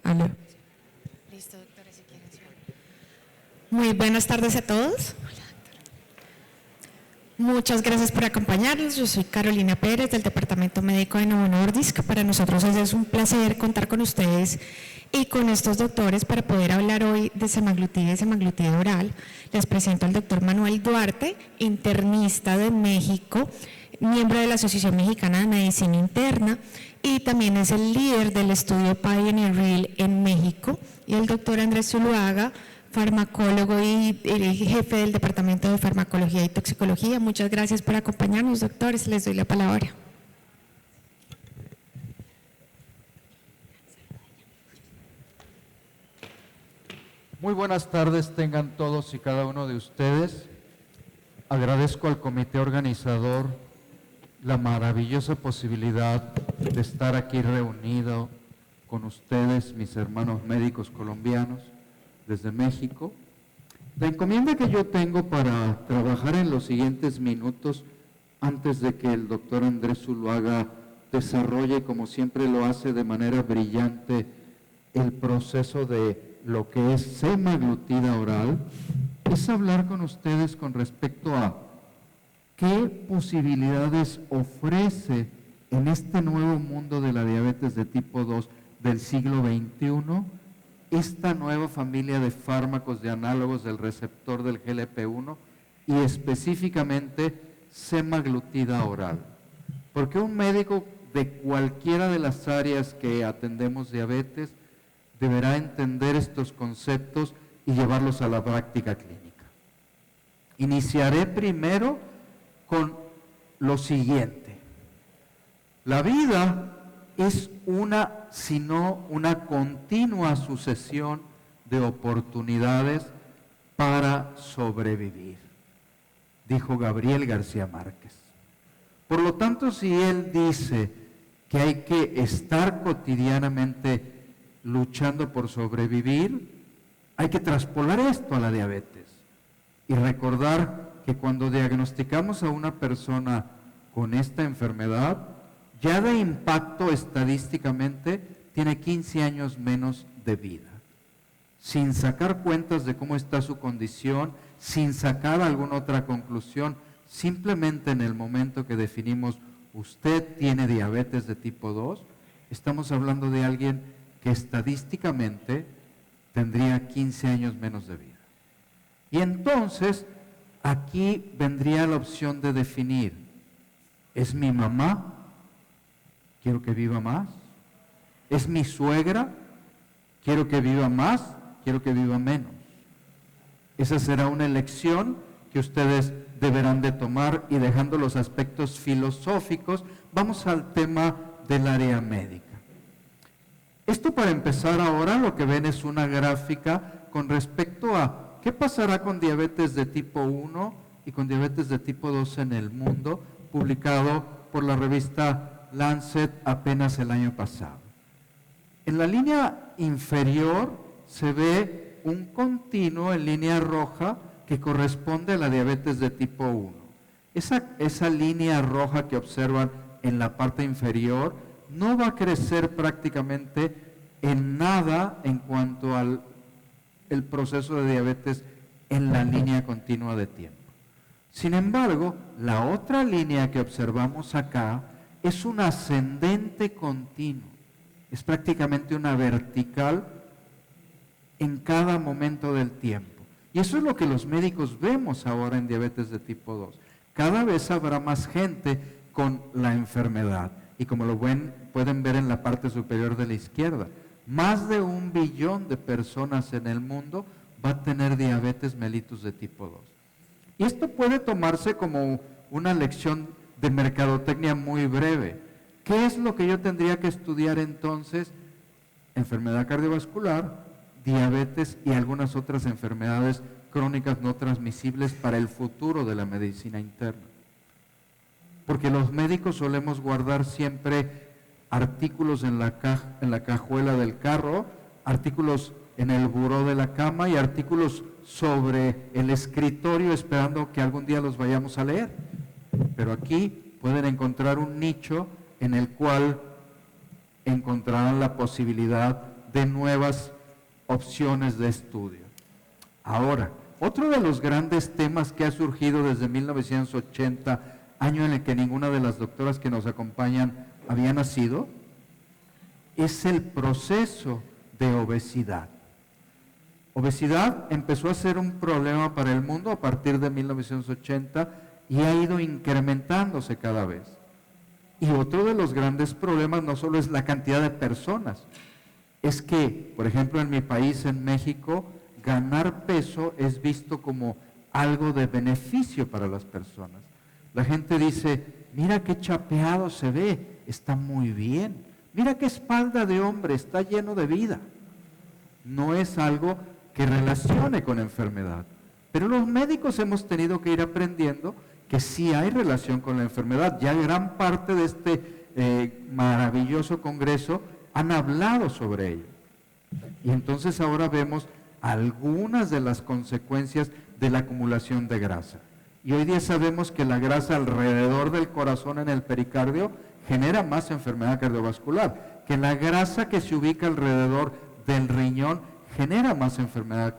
Aló. Listo, doctora, si quieres. Muy buenas tardes a todos. Muchas gracias por acompañarnos. Yo soy Carolina Pérez del Departamento Médico de Novo Nordisk. Para nosotros es un placer contar con ustedes y con estos doctores para poder hablar hoy de semaglutida y semaglutida oral. Les presento al doctor Manuel Duarte, internista de México, miembro de la Asociación Mexicana de Medicina Interna y también es el líder del estudio Pioneer Real en México, y el doctor Andrés Zuluaga, farmacólogo y jefe del Departamento de Farmacología y Toxicología. Muchas gracias por acompañarnos, doctores. Les doy la palabra. Muy buenas tardes tengan todos y cada uno de ustedes. Agradezco al comité organizador la maravillosa posibilidad de estar aquí reunido con ustedes, mis hermanos médicos colombianos, desde México. La encomienda que yo tengo para trabajar en los siguientes minutos, antes de que el doctor Andrés Zuluaga desarrolle, como siempre lo hace de manera brillante, el proceso de lo que es semaglutida oral, es hablar con ustedes con respecto a qué posibilidades ofrece en este nuevo mundo de la diabetes de tipo 2 del siglo XXI esta nueva familia de fármacos de análogos del receptor del GLP-1 y específicamente semaglutida oral. Porque un médico de cualquiera de las áreas que atendemos diabetes deberá entender estos conceptos y llevarlos a la práctica clínica. Iniciaré primero con lo siguiente. La vida es sino una continua sucesión de oportunidades para sobrevivir, dijo Gabriel García Márquez. Por lo tanto, si él dice que hay que estar cotidianamente luchando por sobrevivir, hay que traspolar esto a la diabetes y recordar que cuando diagnosticamos a una persona con esta enfermedad, ya de impacto estadísticamente tiene 15 años menos de vida, sin sacar cuentas de cómo está su condición, sin sacar alguna otra conclusión, simplemente en el momento que definimos usted tiene diabetes de tipo 2, estamos hablando de alguien que estadísticamente tendría 15 años menos de vida. Y entonces aquí vendría la opción de definir, ¿es mi mamá? Quiero que viva más. ¿Es mi suegra? Quiero que viva más, quiero que viva menos. Esa será una elección que ustedes deberán de tomar, y dejando los aspectos filosóficos, vamos al tema del área médica. Esto, para empezar ahora, lo que ven es una gráfica con respecto a qué pasará con diabetes de tipo 1 y con diabetes de tipo 2 en el mundo, publicado por la revista Lancet apenas el año pasado. En la línea inferior se ve un continuo en línea roja que corresponde a la diabetes de tipo 1. Esa línea roja que observan en la parte inferior no va a crecer prácticamente en nada en cuanto al el proceso de diabetes en la línea continua de tiempo. Sin embargo, la otra línea que observamos acá es un ascendente continuo, es prácticamente una vertical en cada momento del tiempo. Y eso es lo que los médicos vemos ahora en diabetes de tipo 2. Cada vez habrá más gente con la enfermedad. Y como lo pueden ver en la parte superior de la izquierda, más de 1 billón de personas en el mundo va a tener diabetes mellitus de tipo 2. Y esto puede tomarse como una lección de mercadotecnia muy breve. ¿Qué es lo que yo tendría que estudiar entonces? Enfermedad cardiovascular, diabetes y algunas otras enfermedades crónicas no transmisibles para el futuro de la medicina interna. Porque los médicos solemos guardar siempre artículos en la cajuela del carro, artículos en el buró de la cama y artículos sobre el escritorio esperando que algún día los vayamos a leer. Pero aquí pueden encontrar un nicho en el cual encontrarán la posibilidad de nuevas opciones de estudio. Ahora, otro de los grandes temas que ha surgido desde 1980, año en el que ninguna de las doctoras que nos acompañan había nacido, es el proceso de obesidad. Obesidad empezó a ser un problema para el mundo a partir de 1980 y ha ido incrementándose cada vez. Y otro de los grandes problemas no solo es la cantidad de personas, es que, por ejemplo, en mi país, en México, ganar peso es visto como algo de beneficio para las personas. La gente dice, mira qué chapeado se ve, está muy bien. Mira qué espalda de hombre, está lleno de vida. No es algo que relacione con enfermedad. Pero los médicos hemos tenido que ir aprendiendo que sí hay relación con la enfermedad. Ya gran parte de este maravilloso congreso han hablado sobre ello. Y entonces ahora vemos algunas de las consecuencias de la acumulación de grasa. Y hoy día sabemos que la grasa alrededor del corazón en el pericardio genera más enfermedad cardiovascular, que la grasa que se ubica alrededor del riñón genera más enfermedad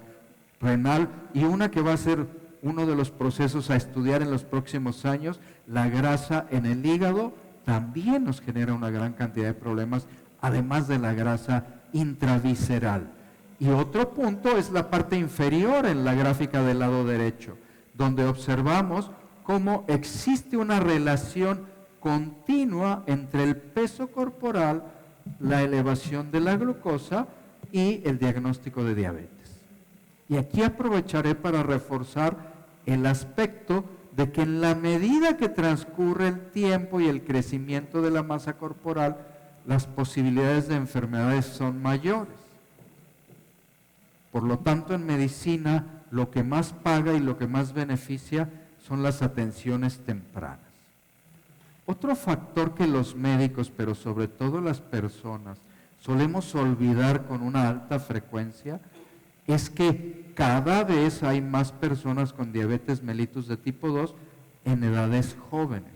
renal, y una que va a ser uno de los procesos a estudiar en los próximos años, la grasa en el hígado también nos genera una gran cantidad de problemas, además de la grasa intravisceral. Y otro punto es la parte inferior en la gráfica del lado derecho, donde observamos cómo existe una relación continua entre el peso corporal, la elevación de la glucosa y el diagnóstico de diabetes. Y aquí aprovecharé para reforzar el aspecto de que en la medida que transcurre el tiempo y el crecimiento de la masa corporal, las posibilidades de enfermedades son mayores. Por lo tanto, en medicina, lo que más paga y lo que más beneficia son las atenciones tempranas. Otro factor que los médicos, pero sobre todo las personas, solemos olvidar con una alta frecuencia es que cada vez hay más personas con diabetes mellitus de tipo 2 en edades jóvenes.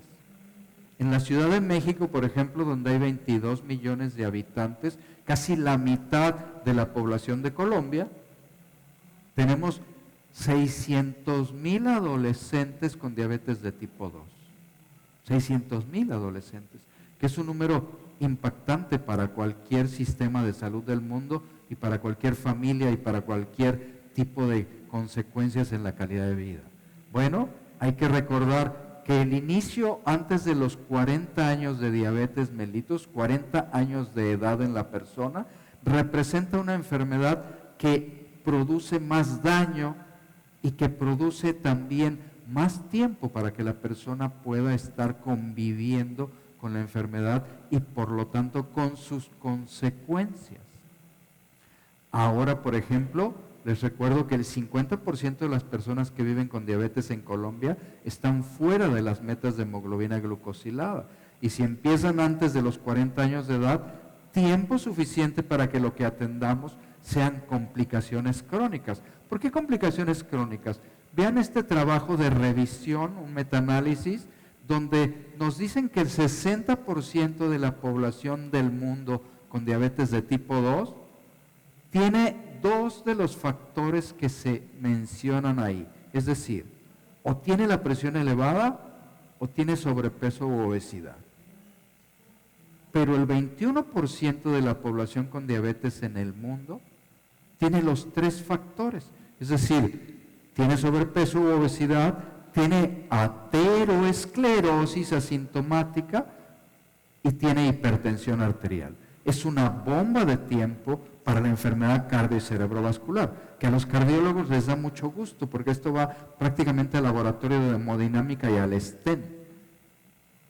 En la Ciudad de México, por ejemplo, donde hay 22 millones de habitantes, casi la mitad de la población de Colombia, tenemos 600,000 adolescentes con diabetes de tipo 2. 600,000 adolescentes, que es un número impactante para cualquier sistema de salud del mundo y para cualquier familia y para cualquier tipo de consecuencias en la calidad de vida. Bueno, hay que recordar que el inicio antes de los 40 años de diabetes mellitus, 40 años de edad en la persona, representa una enfermedad que produce más daño y que produce también más tiempo para que la persona pueda estar conviviendo con la enfermedad y por lo tanto con sus consecuencias. Ahora, por ejemplo, les recuerdo que el 50% de las personas que viven con diabetes en Colombia están fuera de las metas de hemoglobina glucosilada. Y si empiezan antes de los 40 años de edad, tiempo suficiente para que lo que atendamos sean complicaciones crónicas. ¿Por qué complicaciones crónicas? Vean este trabajo de revisión, un metaanálisis, donde nos dicen que el 60% de la población del mundo con diabetes de tipo 2 tiene dos de los factores que se mencionan ahí. Es decir, o tiene la presión elevada o tiene sobrepeso u obesidad. Pero el 21% de la población con diabetes en el mundo tiene los tres factores. Es decir, tiene sobrepeso u obesidad, tiene ateroesclerosis asintomática y tiene hipertensión arterial. Es una bomba de tiempo para la enfermedad cardio-cerebrovascular, que a los cardiólogos les da mucho gusto, porque esto va prácticamente al laboratorio de hemodinámica y al STEM.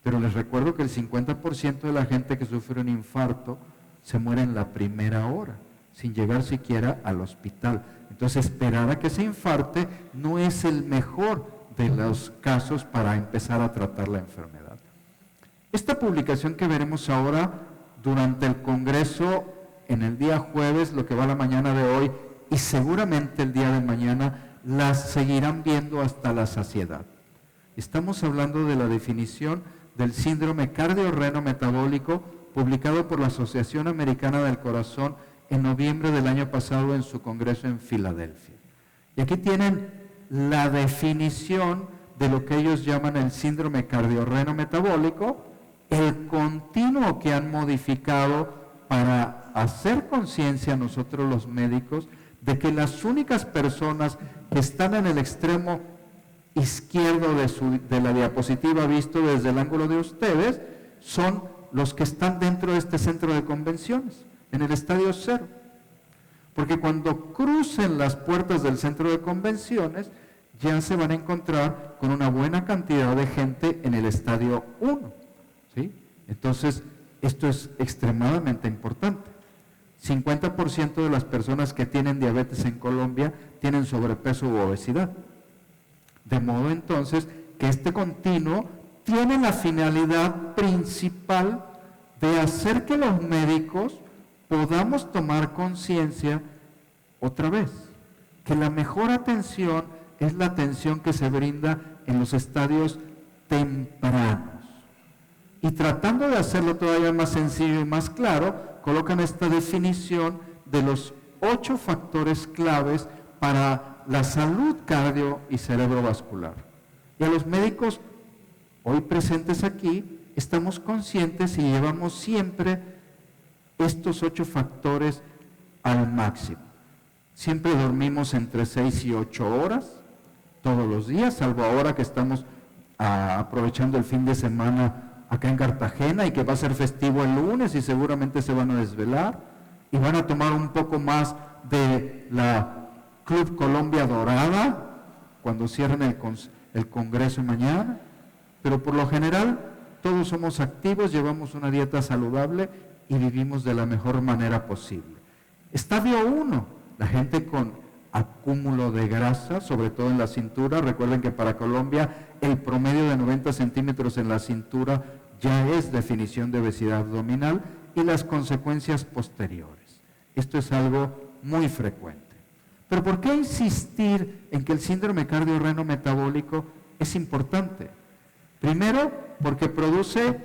Pero les recuerdo que el 50% de la gente que sufre un infarto se muere en la primera hora, sin llegar siquiera al hospital. Entonces, esperar a que se infarte no es el mejor de los casos para empezar a tratar la enfermedad. Esta publicación que veremos ahora durante el Congreso, en el día jueves, lo que va a la mañana de hoy, y seguramente el día de mañana, las seguirán viendo hasta la saciedad. Estamos hablando de la definición del síndrome cardiorreno metabólico, publicado por la Asociación Americana del Corazón en noviembre del año pasado en su congreso en Filadelfia. Y aquí tienen la definición de lo que ellos llaman el síndrome cardiorreno metabólico, el continuo que han modificado para hacer conciencia a nosotros los médicos de que las únicas personas que están en el extremo izquierdo de la diapositiva visto desde el ángulo de ustedes son los que están dentro de este centro de convenciones, en el estadio 0. Porque cuando crucen las puertas del centro de convenciones, ya se van a encontrar con una buena cantidad de gente en el estadio 1. ¿Sí? Entonces, esto es extremadamente importante. 50% de las personas que tienen diabetes en Colombia tienen sobrepeso u obesidad. De modo entonces que este continuo tiene la finalidad principal de hacer que los médicos podamos tomar conciencia otra vez, que la mejor atención es la atención que se brinda en los estadios tempranos. Y tratando de hacerlo todavía más sencillo y más claro, colocan esta definición de los 8 factores claves para la salud cardio y cerebrovascular. Y a los médicos hoy presentes aquí, estamos conscientes y llevamos siempre estos 8 factores al máximo. Siempre dormimos entre 6 y 8 horas, todos los días, salvo ahora que estamos aprovechando el fin de semana acá en Cartagena y que va a ser festivo el lunes y seguramente se van a desvelar y van a tomar un poco más de la Club Colombia Dorada cuando cierren el congreso mañana, pero por lo general todos somos activos, llevamos una dieta saludable y vivimos de la mejor manera posible. Estadio 1, la gente con acúmulo de grasa, sobre todo en la cintura. Recuerden que para Colombia el promedio de 90 centímetros en la cintura ya es definición de obesidad abdominal y las consecuencias posteriores. Esto es algo muy frecuente. Pero ¿por qué insistir en que el síndrome cardiorreno metabólico es importante? Primero, porque produce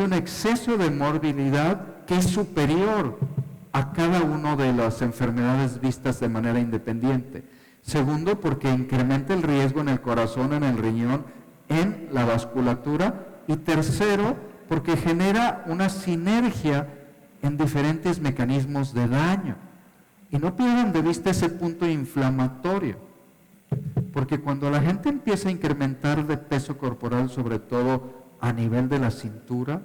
un exceso de morbilidad que es superior a cada una de las enfermedades vistas de manera independiente. Segundo, porque incrementa el riesgo en el corazón, en el riñón, en la vasculatura. Y tercero, porque genera una sinergia en diferentes mecanismos de daño. Y no pierdan de vista ese punto inflamatorio, porque cuando la gente empieza a incrementar de peso corporal, sobre todo a nivel de la cintura,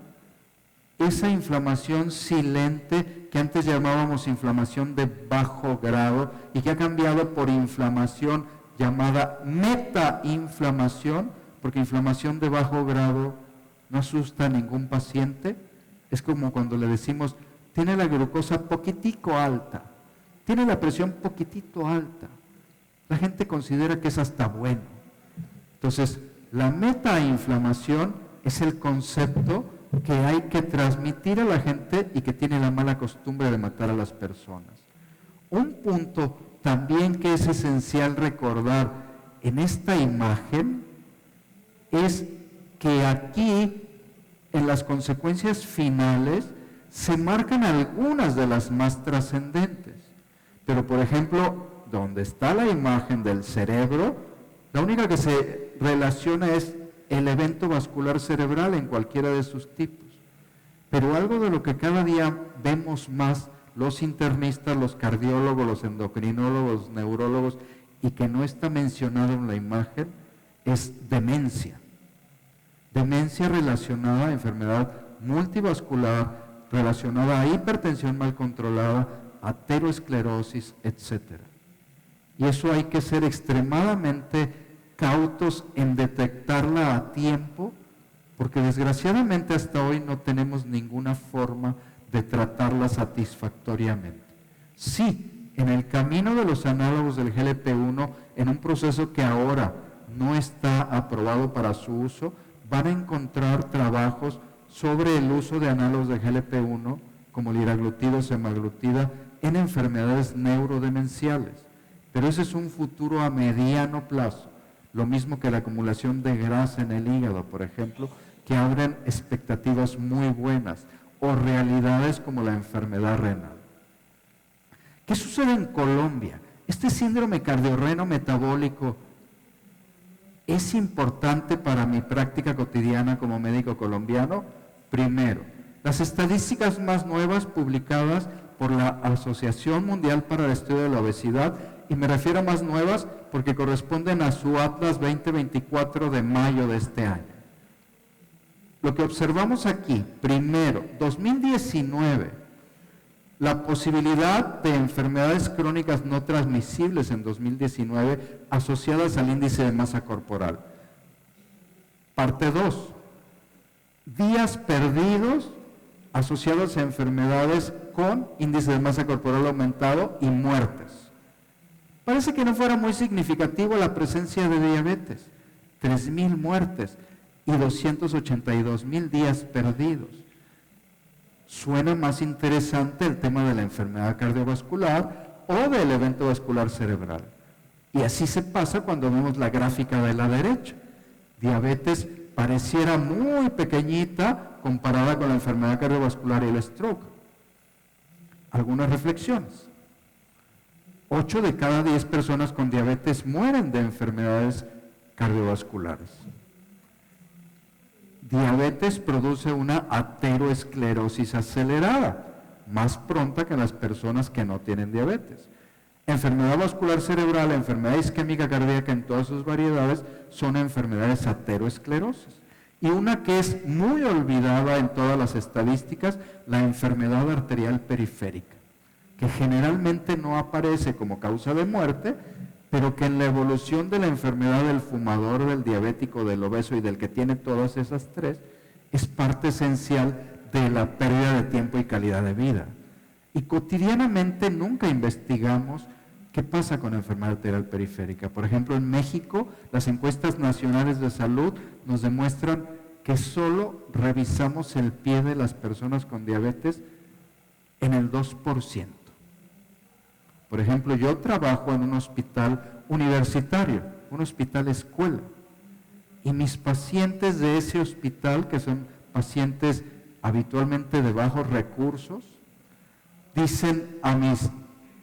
esa inflamación silente que antes llamábamos inflamación de bajo grado y que ha cambiado por inflamación llamada metainflamación, porque inflamación de bajo grado no asusta a ningún paciente, es como cuando le decimos, tiene la glucosa poquitico alta, tiene la presión poquitito alta, la gente considera que es hasta bueno. Entonces, la metainflamación es el concepto que hay que transmitir a la gente y que tiene la mala costumbre de matar a las personas. Un punto también que es esencial recordar en esta imagen es que aquí, en las consecuencias finales, se marcan algunas de las más trascendentes. Pero, por ejemplo, donde está la imagen del cerebro, la única que se relaciona es el evento vascular cerebral en cualquiera de sus tipos. Pero algo de lo que cada día vemos más los internistas, los cardiólogos, los endocrinólogos, los neurólogos, y que no está mencionado en la imagen, es demencia. Demencia relacionada a enfermedad multivascular, relacionada a hipertensión mal controlada, ateroesclerosis, etc. Y eso hay que ser extremadamente cautos en detectarla a tiempo, porque desgraciadamente hasta hoy no tenemos ninguna forma de tratarla satisfactoriamente. Sí, en el camino de los análogos del GLP-1, en un proceso que ahora no está aprobado para su uso, van a encontrar trabajos sobre el uso de análogos de GLP-1, como liraglutida o semaglutida, en enfermedades neurodemenciales. Pero ese es un futuro a mediano plazo, lo mismo que la acumulación de grasa en el hígado, por ejemplo, que abren expectativas muy buenas, o realidades como la enfermedad renal. ¿Qué sucede en Colombia? Este síndrome cardiorreno metabólico es importante para mi práctica cotidiana como médico colombiano. Primero, las estadísticas más nuevas publicadas por la Asociación Mundial para el Estudio de la Obesidad, y me refiero a más nuevas porque corresponden a su Atlas 2024 de mayo de este año. Lo que observamos aquí, primero, 2019, la posibilidad de enfermedades crónicas no transmisibles en 2019 asociadas al índice de masa corporal. Parte 2, días perdidos asociados a enfermedades con índice de masa corporal aumentado y muertes. Parece que no fuera muy significativo la presencia de diabetes, 3,000 muertes y 282,000 días perdidos. Suena más interesante el tema de la enfermedad cardiovascular o del evento vascular cerebral. Y así se pasa cuando vemos la gráfica de la derecha. Diabetes pareciera muy pequeñita comparada con la enfermedad cardiovascular y el stroke. Algunas reflexiones. 8 de cada 10 personas con diabetes mueren de enfermedades cardiovasculares. Diabetes produce una ateroesclerosis acelerada, más pronta que en las personas que no tienen diabetes. Enfermedad vascular cerebral, enfermedad isquémica cardíaca en todas sus variedades son enfermedades ateroesclerosis. Y una que es muy olvidada en todas las estadísticas, la enfermedad arterial periférica, que generalmente no aparece como causa de muerte, pero que en la evolución de la enfermedad del fumador, del diabético, del obeso y del que tiene todas esas tres, es parte esencial de la pérdida de tiempo y calidad de vida. Y cotidianamente nunca investigamos qué pasa con la enfermedad arterial periférica. Por ejemplo, en México, las encuestas nacionales de salud nos demuestran que solo revisamos el pie de las personas con diabetes en el 2%. Por ejemplo, yo trabajo en un hospital universitario, un hospital escuela, y mis pacientes de ese hospital, que son pacientes habitualmente de bajos recursos, dicen a mis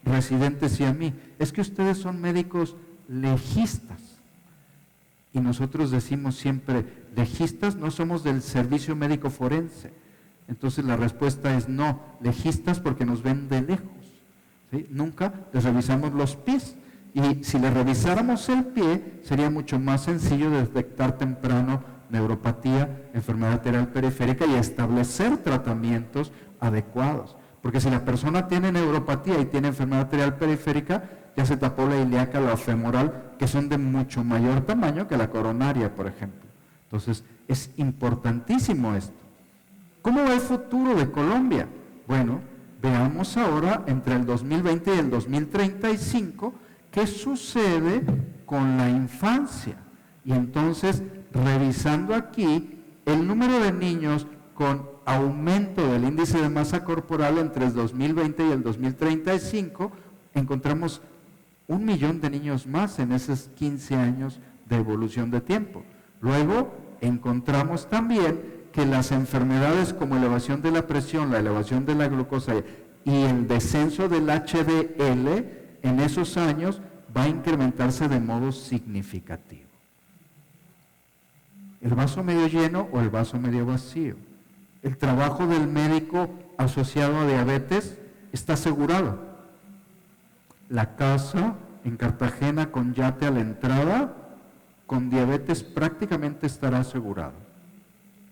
residentes y a mí, es que ustedes son médicos legistas. Y nosotros decimos siempre, legistas, no somos del servicio médico forense. Entonces la respuesta es no, legistas porque nos ven de lejos. ¿Sí? Nunca les revisamos los pies, y si les revisáramos el pie sería mucho más sencillo detectar temprano neuropatía, enfermedad arterial periférica y establecer tratamientos adecuados, porque si la persona tiene neuropatía y tiene enfermedad arterial periférica, ya se tapó la ilíaca, la femoral, que son de mucho mayor tamaño que la coronaria, por ejemplo. Entonces es importantísimo esto. ¿Cómo va el futuro de Colombia? Bueno, veamos ahora entre el 2020 y el 2035 qué sucede con la infancia. Y entonces, revisando aquí, el número de niños con aumento del índice de masa corporal entre el 2020 y el 2035, encontramos 1 millón de niños más en esos 15 años de evolución de tiempo. Luego, encontramos también que las enfermedades como elevación de la presión, la elevación de la glucosa y el descenso del HDL en esos años va a incrementarse de modo significativo. ¿El vaso medio lleno o el vaso medio vacío? El trabajo del médico asociado a diabetes está asegurado. La casa en Cartagena con yate a la entrada, con diabetes prácticamente estará asegurado.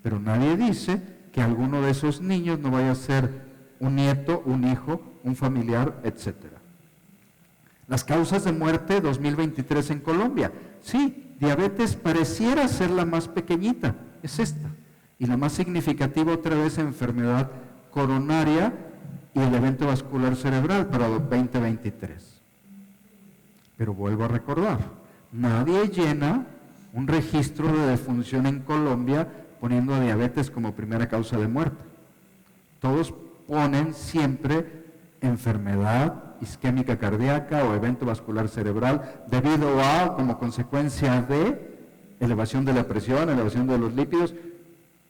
Pero nadie dice que alguno de esos niños no vaya a ser un nieto, un hijo, un familiar, etc. Las causas de muerte 2023 en Colombia. Sí, diabetes pareciera ser la más pequeñita, es esta. Y la más significativa otra vez, enfermedad coronaria y el evento vascular cerebral para 2023. Pero vuelvo a recordar, nadie llena un registro de defunción en Colombia poniendo a diabetes como primera causa de muerte. Todos ponen siempre enfermedad isquémica cardíaca o evento vascular cerebral debido a, como consecuencia de elevación de la presión, elevación de los lípidos.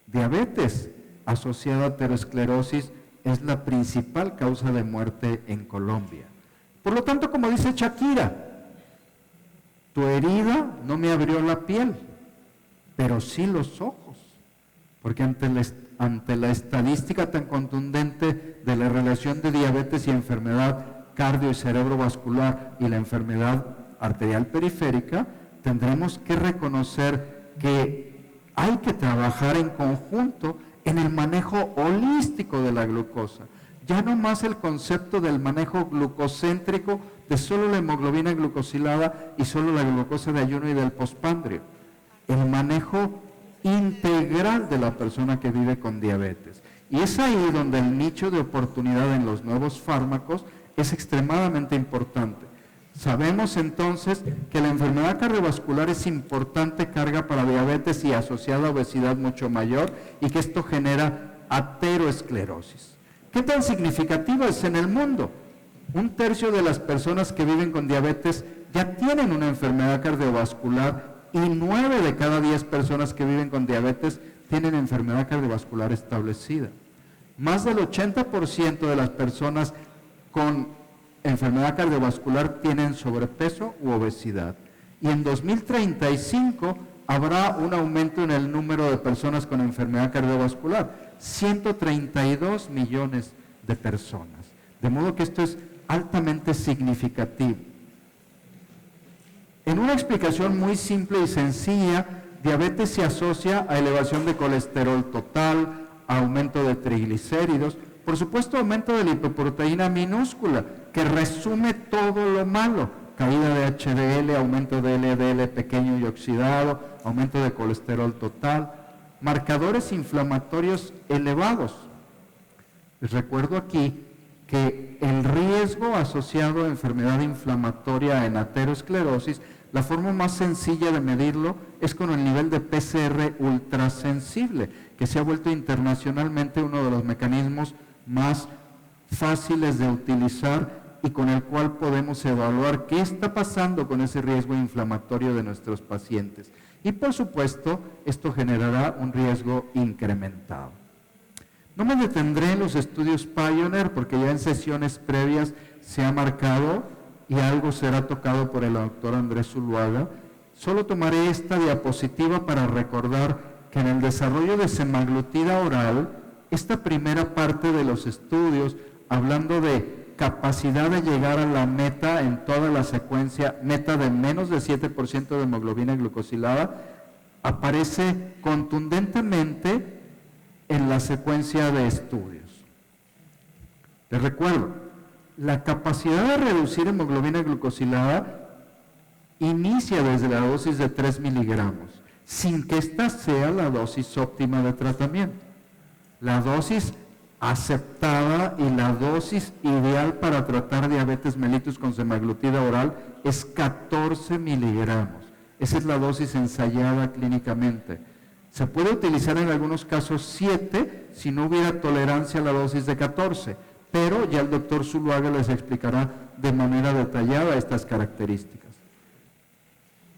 Diabetes asociada a aterosclerosis es la principal causa de muerte en Colombia. Por lo tanto, como dice Shakira, tu herida no me abrió la piel, pero sí los ojos, porque ante la estadística tan contundente de la relación de diabetes y enfermedad cardio y cerebrovascular y la enfermedad arterial periférica, tendremos que reconocer que hay que trabajar en conjunto en el manejo holístico de la glucosa. Ya no más el concepto del manejo glucocéntrico de solo la hemoglobina glucosilada y solo la glucosa de ayuno y del postpandrio. El manejo integral de la persona que vive con diabetes. Y es ahí donde el nicho de oportunidad en los nuevos fármacos es extremadamente importante. Sabemos entonces que la enfermedad cardiovascular es importante carga para diabetes y asociada a obesidad mucho mayor y que esto genera ateroesclerosis. ¿Qué tan significativo es en el mundo? 1/3 de las personas que viven con diabetes ya tienen una enfermedad cardiovascular y 9 de cada 10 personas que viven con diabetes tienen enfermedad cardiovascular establecida. Más del 80% de las personas con enfermedad cardiovascular tienen sobrepeso u obesidad. Y en 2035 habrá un aumento en el número de personas con enfermedad cardiovascular, 132 millones de personas. De modo que esto es altamente significativo. En una explicación muy simple y sencilla, diabetes se asocia a elevación de colesterol total, a aumento de triglicéridos, por supuesto aumento de lipoproteína minúscula, que resume todo lo malo, caída de HDL, aumento de LDL pequeño y oxidado, aumento de colesterol total, marcadores inflamatorios elevados. Les recuerdo aquí que el riesgo asociado a enfermedad inflamatoria en ateroesclerosis, la forma más sencilla de medirlo es con el nivel de PCR ultrasensible, que se ha vuelto internacionalmente uno de los mecanismos más fáciles de utilizar y con el cual podemos evaluar qué está pasando con ese riesgo inflamatorio de nuestros pacientes. Y por supuesto, esto generará un riesgo incrementado. No me detendré en los estudios Pioneer porque ya en sesiones previas se ha marcado y algo será tocado por el doctor Andrés Zuluaga. Solo tomaré esta diapositiva para recordar que en el desarrollo de semaglutida oral, esta primera parte de los estudios, hablando de capacidad de llegar a la meta en toda la secuencia, meta de menos de 7% de hemoglobina glucosilada, aparece contundentemente en la secuencia de estudios. Les recuerdo, la capacidad de reducir hemoglobina glucosilada inicia desde la dosis de 3 miligramos, sin que esta sea la dosis óptima de tratamiento. La dosis aceptada y la dosis ideal para tratar diabetes mellitus con semaglutida oral es 14 miligramos. Esa es la dosis ensayada clínicamente. Se puede utilizar en algunos casos 7 si no hubiera tolerancia a la dosis de 14, pero ya el doctor Zuluaga les explicará de manera detallada estas características.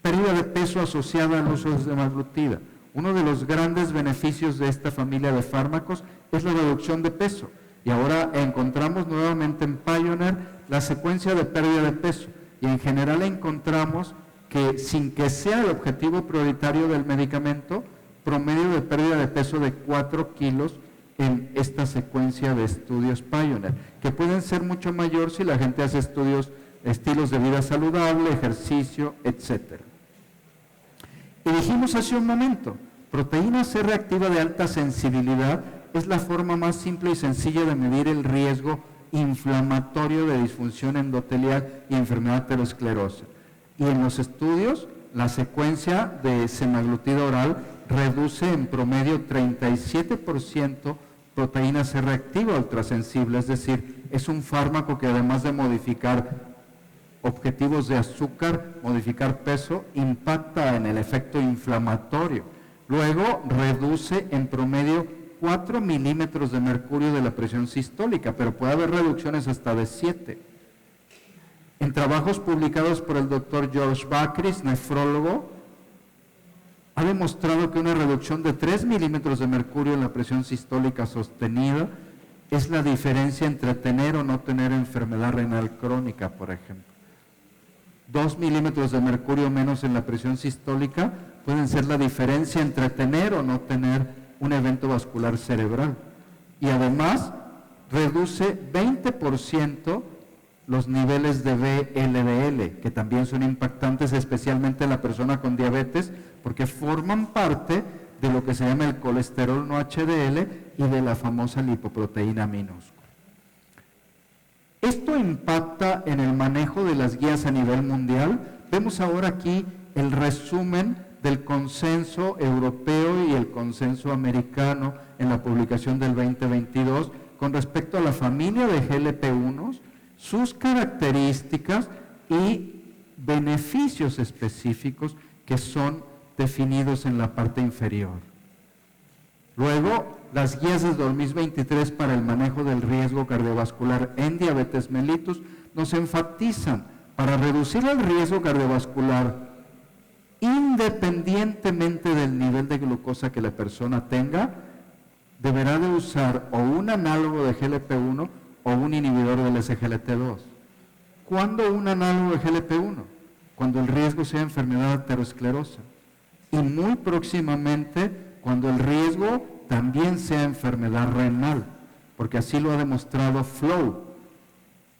Pérdida de peso asociada al uso de semaglutida. Uno de los grandes beneficios de esta familia de fármacos es la reducción de peso. Y ahora encontramos nuevamente en Pioneer la secuencia de pérdida de peso. Y en general encontramos que sin que sea el objetivo prioritario del medicamento, promedio de pérdida de peso de 4 kilos en esta secuencia de estudios Pioneer, que pueden ser mucho mayor si la gente hace estilos de vida saludable, ejercicio, etc. Y dijimos hace un momento, proteína C reactiva de alta sensibilidad es la forma más simple y sencilla de medir el riesgo inflamatorio de disfunción endotelial y enfermedad aterosclerosa. Y en los estudios, la secuencia de semaglutida oral reduce en promedio 37% proteína C reactiva ultrasensible, es decir, es un fármaco que además de modificar objetivos de azúcar, modificar peso, impacta en el efecto inflamatorio. Luego reduce en promedio 4 milímetros de mercurio de la presión sistólica, pero puede haber reducciones hasta de 7. En trabajos publicados por el doctor George Bakris, nefrólogo, ha demostrado que una reducción de 3 milímetros de mercurio en la presión sistólica sostenida es la diferencia entre tener o no tener enfermedad renal crónica, por ejemplo. 2 milímetros de mercurio menos en la presión sistólica pueden ser la diferencia entre tener o no tener un evento vascular cerebral. Y además reduce 20% los niveles de VLDL, que también son impactantes, especialmente en la persona con diabetes, porque forman parte de lo que se llama el colesterol no HDL y de la famosa lipoproteína minúscula. Esto impacta en el manejo de las guías a nivel mundial. Vemos ahora aquí el resumen del consenso europeo y el consenso americano en la publicación del 2022 con respecto a la familia de GLP-1, sus características y beneficios específicos que son definidos en la parte inferior. Luego, las guías del 2023 para el manejo del riesgo cardiovascular en diabetes mellitus nos enfatizan para reducir el riesgo cardiovascular independientemente del nivel de glucosa que la persona tenga, deberá de usar o un análogo de GLP-1 o un inhibidor del SGLT2. ¿Cuándo un análogo de GLP-1? Cuando el riesgo sea enfermedad aterosclerosa. Y muy próximamente cuando el riesgo también sea enfermedad renal, porque así lo ha demostrado FLOW,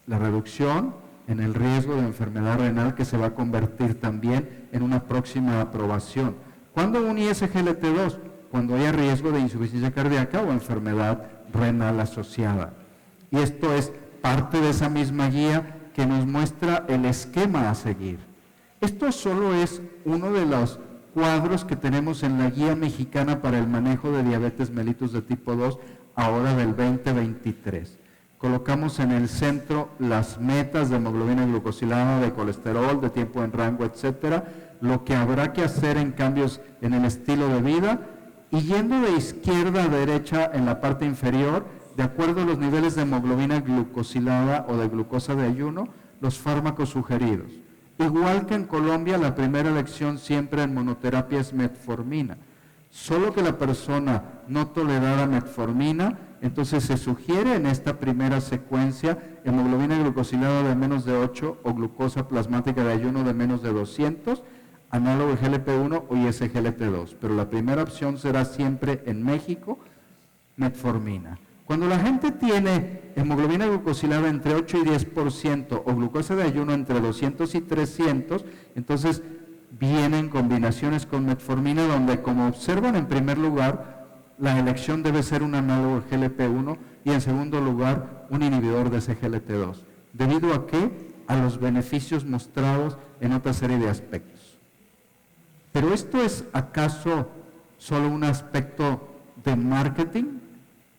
la reducción en el riesgo de enfermedad renal que se va a convertir también en una próxima aprobación. ¿Cuándo un ISGLT2? Cuando haya riesgo de insuficiencia cardíaca o enfermedad renal asociada. Y esto es parte de esa misma guía que nos muestra el esquema a seguir. Esto solo es uno de los cuadros que tenemos en la guía mexicana para el manejo de diabetes mellitus de tipo 2, ahora del 2023. Colocamos en el centro las metas de hemoglobina glucosilada, de colesterol, de tiempo en rango, etcétera, lo que habrá que hacer en cambios en el estilo de vida, y yendo de izquierda a derecha en la parte inferior, de acuerdo a los niveles de hemoglobina glucosilada o de glucosa de ayuno, los fármacos sugeridos. Igual que en Colombia, la primera elección siempre en monoterapia es metformina. Solo que la persona no tolerara metformina, entonces se sugiere en esta primera secuencia hemoglobina glucosilada de menos de 8 o glucosa plasmática de ayuno de menos de 200, análogo de GLP-1 o ISGLT2. Pero la primera opción será siempre en México, metformina. Cuando la gente tiene hemoglobina glucosilada entre 8 y 10% o glucosa de ayuno entre 200 y 300, entonces vienen combinaciones con metformina donde, como observan en primer lugar, la elección debe ser un análogo de GLP-1 y en segundo lugar un inhibidor de SGLT2. ¿Debido a qué? A los beneficios mostrados en otra serie de aspectos. ¿Pero esto es acaso solo un aspecto de marketing?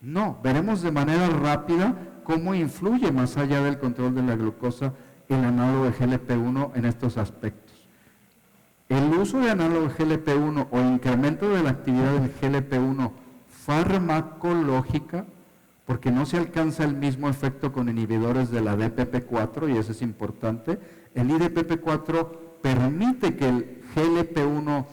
No, veremos de manera rápida cómo influye más allá del control de la glucosa el análogo de GLP-1 en estos aspectos. El uso de análogo de GLP-1 o incremento de la actividad del GLP-1 farmacológica, porque no se alcanza el mismo efecto con inhibidores de la DPP4, y eso es importante. El IDPP4 permite que el GLP-1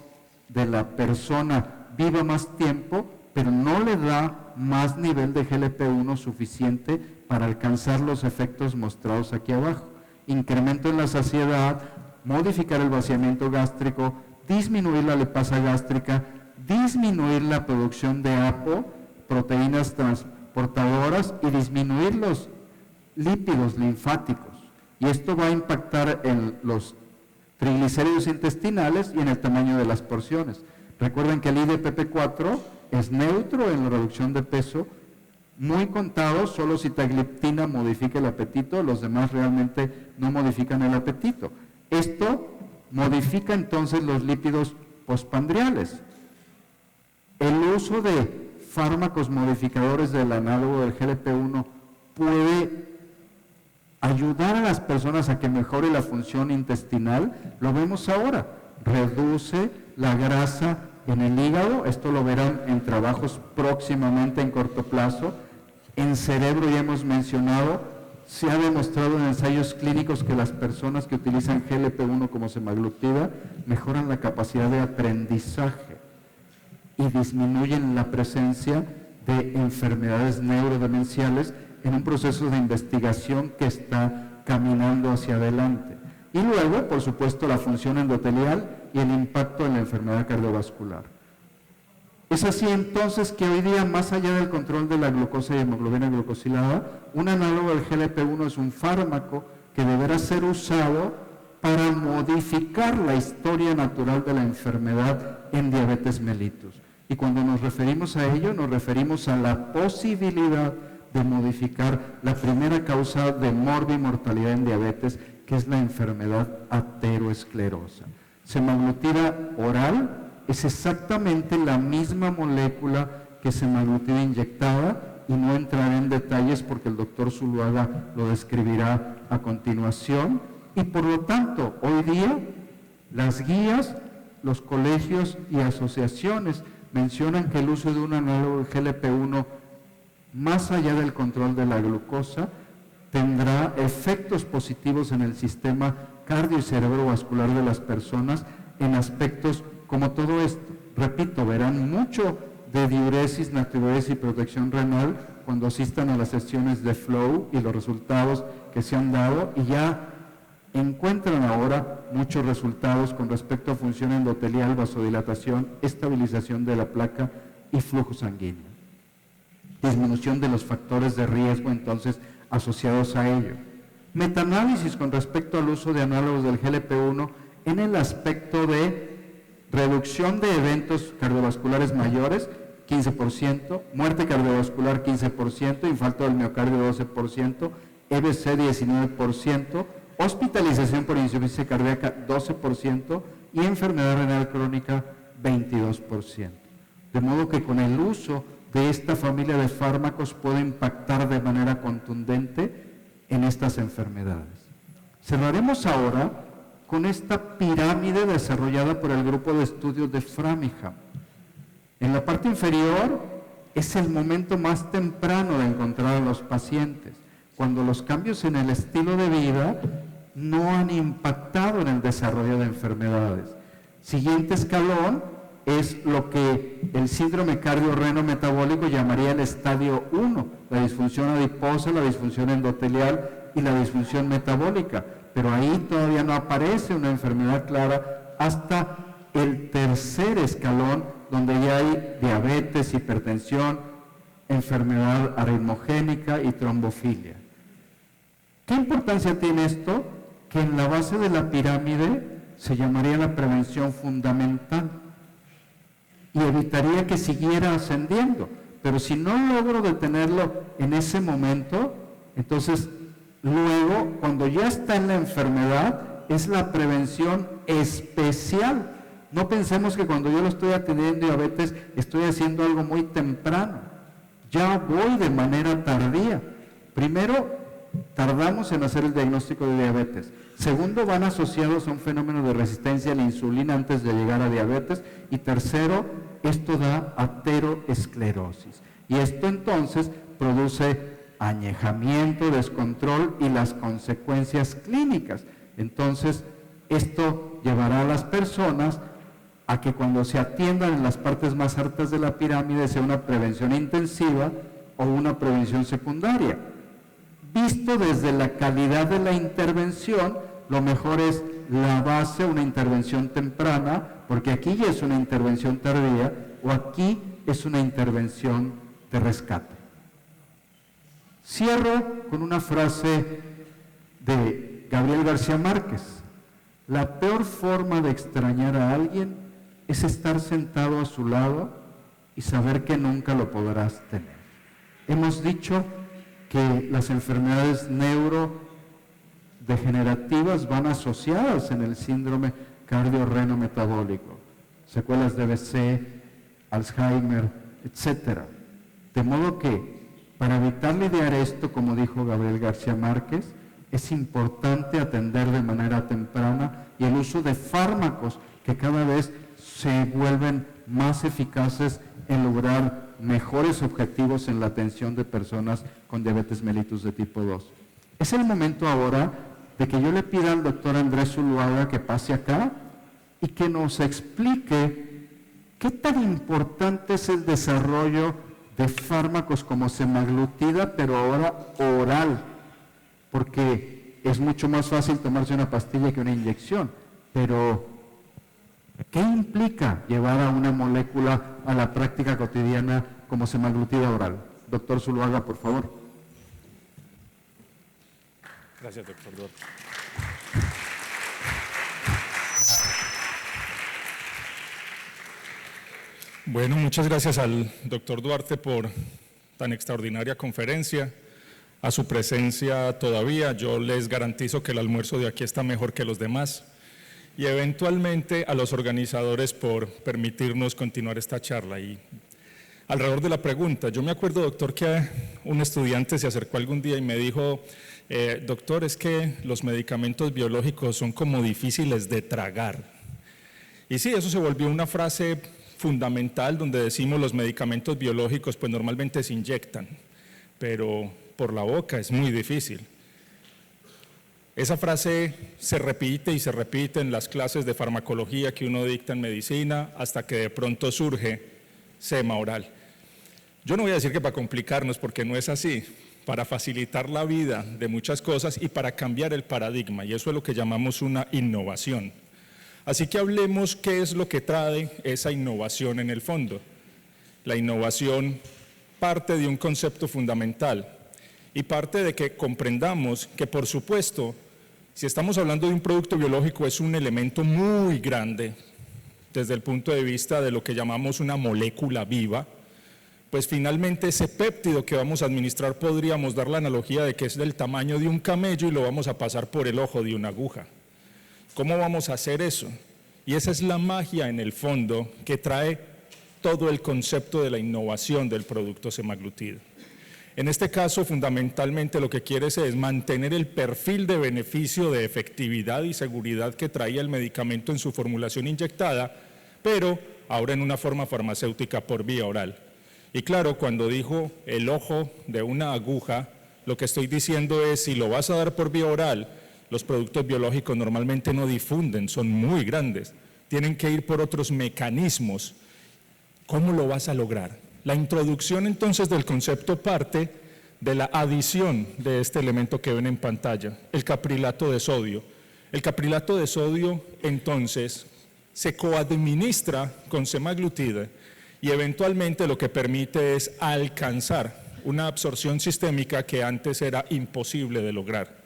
de la persona viva más tiempo, pero no le da más nivel de GLP-1 suficiente para alcanzar los efectos mostrados aquí abajo. Incremento en la saciedad, modificar el vaciamiento gástrico, disminuir la lipasa gástrica, disminuir la producción de APO, proteínas transportadoras, y disminuir los lípidos linfáticos. Y esto va a impactar en los triglicéridos intestinales y en el tamaño de las porciones. Recuerden que el IDPP4 es neutro en la reducción de peso, muy contado, solo sitagliptina modifica el apetito, los demás realmente no modifican el apetito. Esto modifica entonces los lípidos postprandiales. El uso de fármacos modificadores del análogo del GLP-1 puede ayudar a las personas a que mejore la función intestinal. Lo vemos ahora, reduce la grasa en el hígado, esto lo verán en trabajos próximamente en corto plazo. En cerebro ya hemos mencionado, se ha demostrado en ensayos clínicos que las personas que utilizan GLP-1 como semaglutida mejoran la capacidad de aprendizaje y disminuyen la presencia de enfermedades neurodemenciales en un proceso de investigación que está caminando hacia adelante. Y luego, por supuesto, la función endotelial y el impacto en la enfermedad cardiovascular. Es así entonces que hoy día, más allá del control de la glucosa y hemoglobina glucosilada, un análogo del GLP-1 es un fármaco que deberá ser usado para modificar la historia natural de la enfermedad en diabetes mellitus. Y cuando nos referimos a ello, nos referimos a la posibilidad de modificar la primera causa de morbimortalidad en diabetes, que es la enfermedad ateroesclerosa. Semaglutida oral es exactamente la misma molécula que semaglutida inyectada, y no entraré en detalles porque el doctor Zuluaga lo describirá a continuación. Y por lo tanto, hoy día, las guías, los colegios y asociaciones mencionan que el uso de un análogo de GLP-1, más allá del control de la glucosa, tendrá efectos positivos en el sistema cardio y cerebrovascular de las personas en aspectos como todo esto. Repito, verán mucho de diuresis, natriuresis y protección renal cuando asistan a las sesiones de Flow y los resultados que se han dado, y ya encuentran ahora muchos resultados con respecto a función endotelial, vasodilatación, estabilización de la placa y flujo sanguíneo. Disminución de los factores de riesgo entonces asociados a ello. Metaanálisis con respecto al uso de análogos del GLP-1 en el aspecto de reducción de eventos cardiovasculares mayores, 15%, muerte cardiovascular 15%, infarto del miocardio 12%, EBC 19%, hospitalización por insuficiencia cardíaca 12% y enfermedad renal crónica 22%. De modo que con el uso de esta familia de fármacos puede impactar de manera contundente en estas enfermedades. Cerraremos ahora con esta pirámide desarrollada por el grupo de estudios de Framingham. En la parte inferior es el momento más temprano de encontrar a los pacientes, cuando los cambios en el estilo de vida no han impactado en el desarrollo de enfermedades. Siguiente escalón es lo que el síndrome cardiorreno-metabólico llamaría el estadio 1, la disfunción adiposa, la disfunción endotelial y la disfunción metabólica, pero ahí todavía no aparece una enfermedad clara hasta el tercer escalón, donde ya hay diabetes, hipertensión, enfermedad arritmogénica y trombofilia. ¿Qué importancia tiene esto? Que en la base de la pirámide se llamaría la prevención fundamental y evitaría que siguiera ascendiendo. Pero si no logro detenerlo en ese momento, entonces luego, cuando ya está en la enfermedad, es la prevención especial. No pensemos que cuando yo lo estoy atendiendo diabetes, estoy haciendo algo muy temprano. Ya voy de manera tardía. Primero, tardamos en hacer el diagnóstico de diabetes. Segundo, van asociados a un fenómeno de resistencia a la insulina antes de llegar a diabetes. Y tercero, esto da ateroesclerosis. Y esto entonces produce añejamiento, descontrol y las consecuencias clínicas. Entonces, esto llevará a las personas a que cuando se atiendan en las partes más altas de la pirámide sea una prevención intensiva o una prevención secundaria. Visto desde la calidad de la intervención, lo mejor es la base, una intervención temprana, porque aquí ya es una intervención tardía, o aquí es una intervención de rescate. Cierro con una frase de Gabriel García Márquez: la peor forma de extrañar a alguien es estar sentado a su lado y saber que nunca lo podrás tener. Hemos dicho que las enfermedades neurodegenerativas van asociadas en el síndrome cardiorreno-metabólico, secuelas de BC, Alzheimer, etc. De modo que, para evitar lidiar esto, como dijo Gabriel García Márquez, es importante atender de manera temprana y el uso de fármacos que cada vez se vuelven más eficaces en lograr mejores objetivos en la atención de personas con diabetes mellitus de tipo 2. Es el momento ahora de que yo le pida al doctor Andrés Zuluaga que pase acá y que nos explique qué tan importante es el desarrollo de fármacos como semaglutida, pero ahora oral, porque es mucho más fácil tomarse una pastilla que una inyección. Pero, ¿qué implica llevar a una molécula a la práctica cotidiana como semaglutida oral? Doctor Zuluaga, por favor. Gracias, doctor Duarte. Bueno, muchas gracias al doctor Duarte por tan extraordinaria conferencia, a su presencia todavía. Yo les garantizo que el almuerzo de aquí está mejor que los demás, y eventualmente a los organizadores por permitirnos continuar esta charla. Y alrededor de la pregunta, yo me acuerdo, doctor, que un estudiante se acercó algún día y me dijo, doctor, es que los medicamentos biológicos son como difíciles de tragar. Y sí, eso se volvió una frase fundamental donde decimos los medicamentos biológicos pues normalmente se inyectan, pero por la boca es muy difícil. Esa frase se repite y se repite en las clases de farmacología que uno dicta en medicina hasta que de pronto surge sema oral. Yo no voy a decir que para complicarnos, porque no es así, para facilitar la vida de muchas cosas y para cambiar el paradigma, y eso es lo que llamamos una innovación. Así que hablemos qué es lo que trae esa innovación en el fondo. La innovación parte de un concepto fundamental y parte de que comprendamos que, por supuesto, si estamos hablando de un producto biológico, es un elemento muy grande desde el punto de vista de lo que llamamos una molécula viva, pues finalmente ese péptido que vamos a administrar podríamos dar la analogía de que es del tamaño de un camello y lo vamos a pasar por el ojo de una aguja. ¿Cómo vamos a hacer eso? Y esa es la magia en el fondo que trae todo el concepto de la innovación del producto semaglutida. En este caso, fundamentalmente lo que quiere es mantener el perfil de beneficio, de efectividad y seguridad que traía el medicamento en su formulación inyectada, pero ahora en una forma farmacéutica por vía oral. Y claro, cuando dijo el ojo de una aguja, lo que estoy diciendo es, si lo vas a dar por vía oral, los productos biológicos normalmente no difunden, son muy grandes, tienen que ir por otros mecanismos. ¿Cómo lo vas a lograr? La introducción entonces del concepto parte de la adición de este elemento que ven en pantalla, el caprilato de sodio. El caprilato de sodio entonces se coadministra con semaglutida y eventualmente lo que permite es alcanzar una absorción sistémica que antes era imposible de lograr.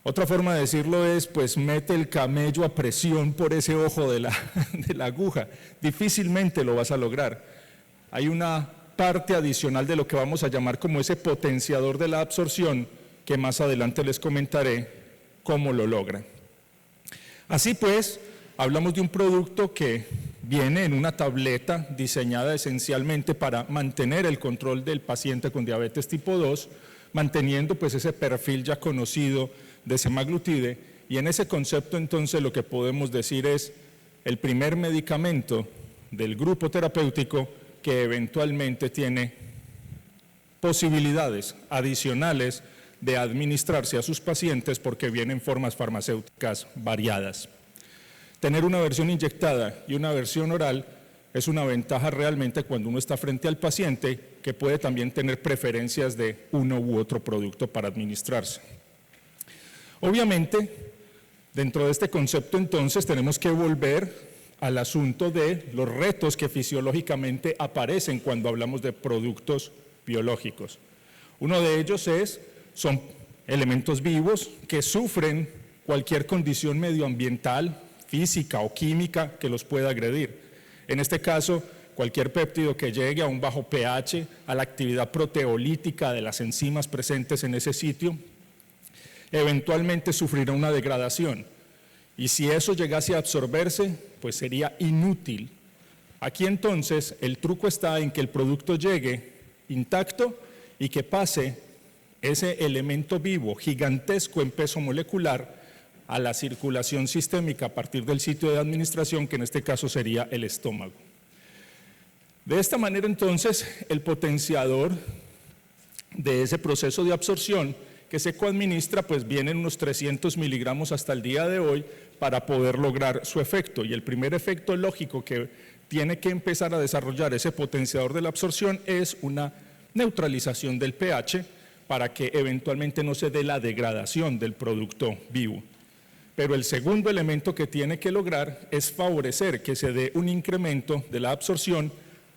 Otra forma de decirlo es, pues mete el camello a presión por ese ojo de la aguja, difícilmente lo vas a lograr. Hay una parte adicional de lo que vamos a llamar como ese potenciador de la absorción, que más adelante les comentaré cómo lo logra. Así pues, hablamos de un producto que viene en una tableta diseñada esencialmente para mantener el control del paciente con diabetes tipo 2, manteniendo pues ese perfil ya conocido de semaglutide, y en ese concepto entonces lo que podemos decir es el primer medicamento del grupo terapéutico que eventualmente tiene posibilidades adicionales de administrarse a sus pacientes porque viene en formas farmacéuticas variadas. Tener una versión inyectada y una versión oral es una ventaja realmente cuando uno está frente al paciente, que puede también tener preferencias de uno u otro producto para administrarse. Obviamente, dentro de este concepto entonces tenemos que volver al asunto de los retos que fisiológicamente aparecen cuando hablamos de productos biológicos. Uno de ellos son elementos vivos que sufren cualquier condición medioambiental, física o química que los pueda agredir. En este caso, cualquier péptido que llegue a un bajo pH, a la actividad proteolítica de las enzimas presentes en ese sitio, eventualmente sufrirá una degradación. Y si eso llegase a absorberse, pues sería inútil. Aquí entonces el truco está en que el producto llegue intacto y que pase ese elemento vivo gigantesco en peso molecular a la circulación sistémica a partir del sitio de administración, que en este caso sería el estómago. De esta manera entonces el potenciador de ese proceso de absorción que se coadministra, pues vienen unos 300 miligramos hasta el día de hoy para poder lograr su efecto. Y el primer efecto lógico que tiene que empezar a desarrollar ese potenciador de la absorción es una neutralización del pH para que eventualmente no se dé la degradación del producto vivo. Pero el segundo elemento que tiene que lograr es favorecer que se dé un incremento de la absorción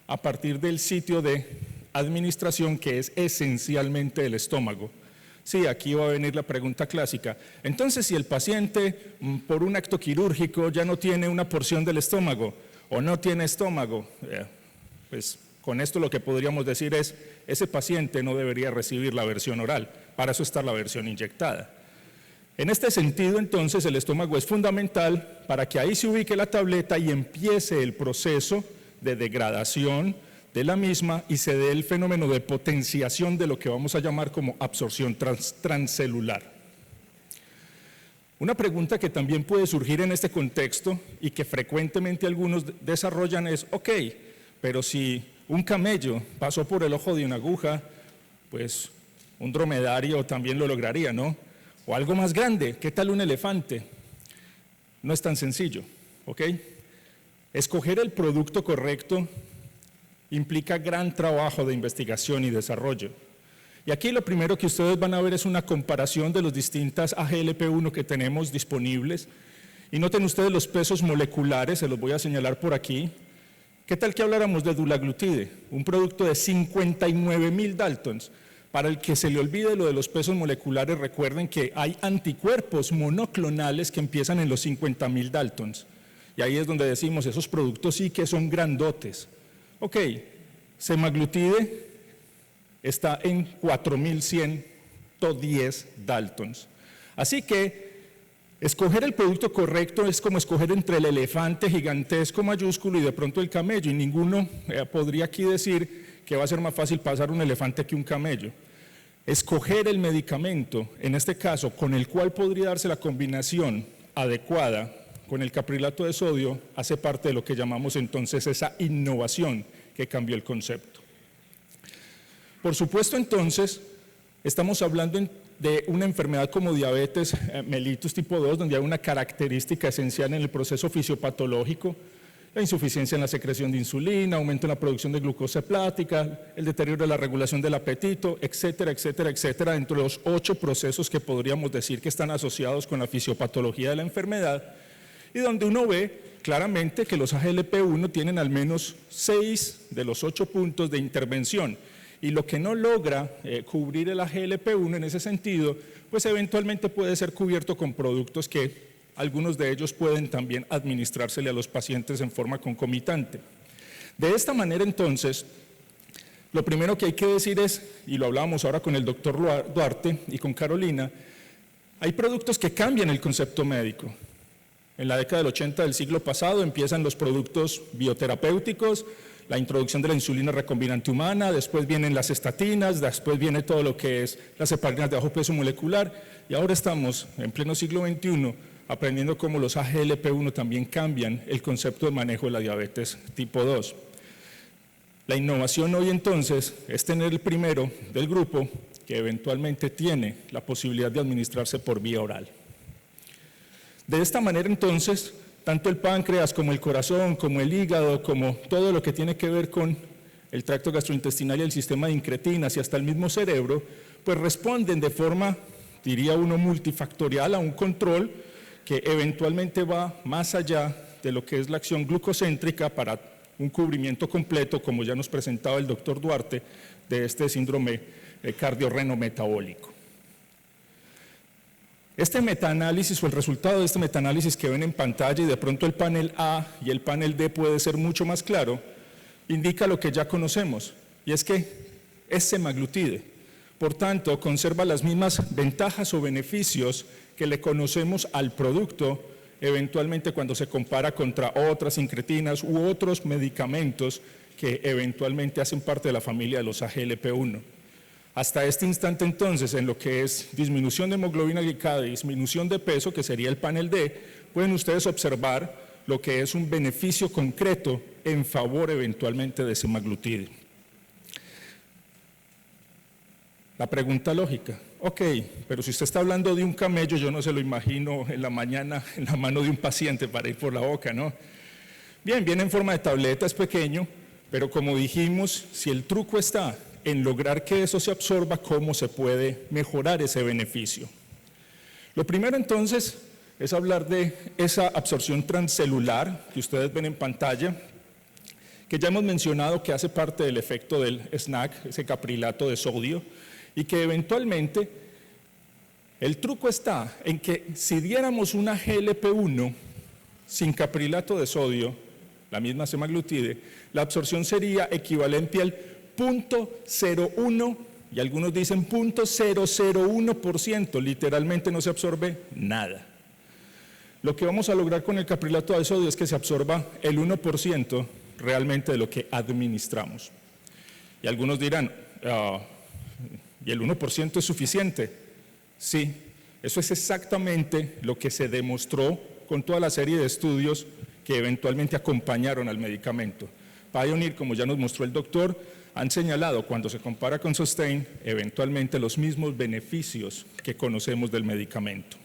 a partir del sitio de administración, que es esencialmente el estómago. Sí, aquí va a venir la pregunta clásica. Entonces, si el paciente por un acto quirúrgico ya no tiene una porción del estómago o no tiene estómago, pues con esto lo que podríamos decir es, ese paciente no debería recibir la versión oral, para eso está la versión inyectada. En este sentido, entonces, el estómago es fundamental para que ahí se ubique la tableta y empiece el proceso de degradación de la misma y se dé el fenómeno de potenciación de lo que vamos a llamar como absorción transcelular. Una pregunta que también puede surgir en este contexto y que frecuentemente algunos desarrollan es, ok, pero si un camello pasó por el ojo de una aguja, pues un dromedario también lo lograría, ¿no? O algo más grande, ¿qué tal un elefante? No es tan sencillo, ¿ok? Escoger el producto correcto implica gran trabajo de investigación y desarrollo. Y aquí lo primero que ustedes van a ver es una comparación de las distintas AGLP1 que tenemos disponibles. Y noten ustedes los pesos moleculares, se los voy a señalar por aquí. ¿Qué tal que habláramos de dulaglutide? Un producto de 59.000 Daltons. Para el que se le olvide lo de los pesos moleculares, recuerden que hay anticuerpos monoclonales que empiezan en los 50.000 Daltons. Y ahí es donde decimos, esos productos sí que son grandotes. Ok, semaglutide está en 4.110 Daltons. Así que escoger el producto correcto es como escoger entre el elefante gigantesco mayúsculo y de pronto el camello, y ninguno podría aquí decir que va a ser más fácil pasar un elefante que un camello. Escoger el medicamento, en este caso, con el cual podría darse la combinación adecuada con el caprilato de sodio, hace parte de lo que llamamos entonces esa innovación que cambió el concepto. Por supuesto, entonces, estamos hablando de una enfermedad como diabetes mellitus tipo 2, donde hay una característica esencial en el proceso fisiopatológico, la insuficiencia en la secreción de insulina, aumento en la producción de glucosa hepática, el deterioro de la regulación del apetito, etcétera, etcétera, etcétera, dentro de los 8 procesos que podríamos decir que están asociados con la fisiopatología de la enfermedad, y donde uno ve claramente que los AGLP1 tienen al menos 6 de los 8 puntos de intervención, y lo que no logra cubrir el AGLP1 en ese sentido, pues eventualmente puede ser cubierto con productos que algunos de ellos pueden también administrársele a los pacientes en forma concomitante. De esta manera, entonces, lo primero que hay que decir es, y lo hablábamos ahora con el doctor Duarte y con Carolina, hay productos que cambian el concepto médico. En la década del 80 del siglo pasado empiezan los productos bioterapéuticos, la introducción de la insulina recombinante humana, después vienen las estatinas, después viene todo lo que es las heparinas de bajo peso molecular, y ahora estamos en pleno siglo XXI aprendiendo cómo los AGLP1 también cambian el concepto de manejo de la diabetes tipo 2. La innovación hoy entonces es tener el primero del grupo que eventualmente tiene la posibilidad de administrarse por vía oral. De esta manera entonces, tanto el páncreas como el corazón, como el hígado, como todo lo que tiene que ver con el tracto gastrointestinal y el sistema de incretinas y hasta el mismo cerebro, pues responden de forma, diría uno, multifactorial a un control que eventualmente va más allá de lo que es la acción glucocéntrica para un cubrimiento completo, como ya nos presentaba el doctor Duarte, de este síndrome cardiorrenometabólico. Este metaanálisis o el resultado de este metaanálisis que ven en pantalla, y de pronto el panel A y el panel D puede ser mucho más claro, indica lo que ya conocemos, y es que es semaglutide. Por tanto, conserva las mismas ventajas o beneficios que le conocemos al producto, eventualmente cuando se compara contra otras incretinas u otros medicamentos que eventualmente hacen parte de la familia de los AGLP1. Hasta este instante entonces, en lo que es disminución de hemoglobina glicada y disminución de peso, que sería el panel D, pueden ustedes observar lo que es un beneficio concreto en favor eventualmente de semaglutide. La pregunta lógica, ok, pero si usted está hablando de un camello, yo no se lo imagino en la mañana en la mano de un paciente para ir por la boca, ¿no? Bien, viene en forma de tableta, es pequeño, pero como dijimos, si el truco está en lograr que eso se absorba, ¿cómo se puede mejorar ese beneficio? Lo primero entonces es hablar de esa absorción transcelular que ustedes ven en pantalla, que ya hemos mencionado que hace parte del efecto del SNAC, ese caprilato de sodio, y que eventualmente el truco está en que si diéramos una GLP-1 sin caprilato de sodio, la misma semaglutide, la absorción sería equivalente al 0.01, y algunos dicen 0.001%, literalmente no se absorbe nada. Lo que vamos a lograr con el caprilato de sodio es que se absorba el 1% realmente de lo que administramos. Y algunos dirán, ¿y el 1% es suficiente? Sí, eso es exactamente lo que se demostró con toda la serie de estudios que eventualmente acompañaron al medicamento. Pioneer, como ya nos mostró el doctor, han señalado cuando se compara con Sustain, eventualmente los mismos beneficios que conocemos del medicamento.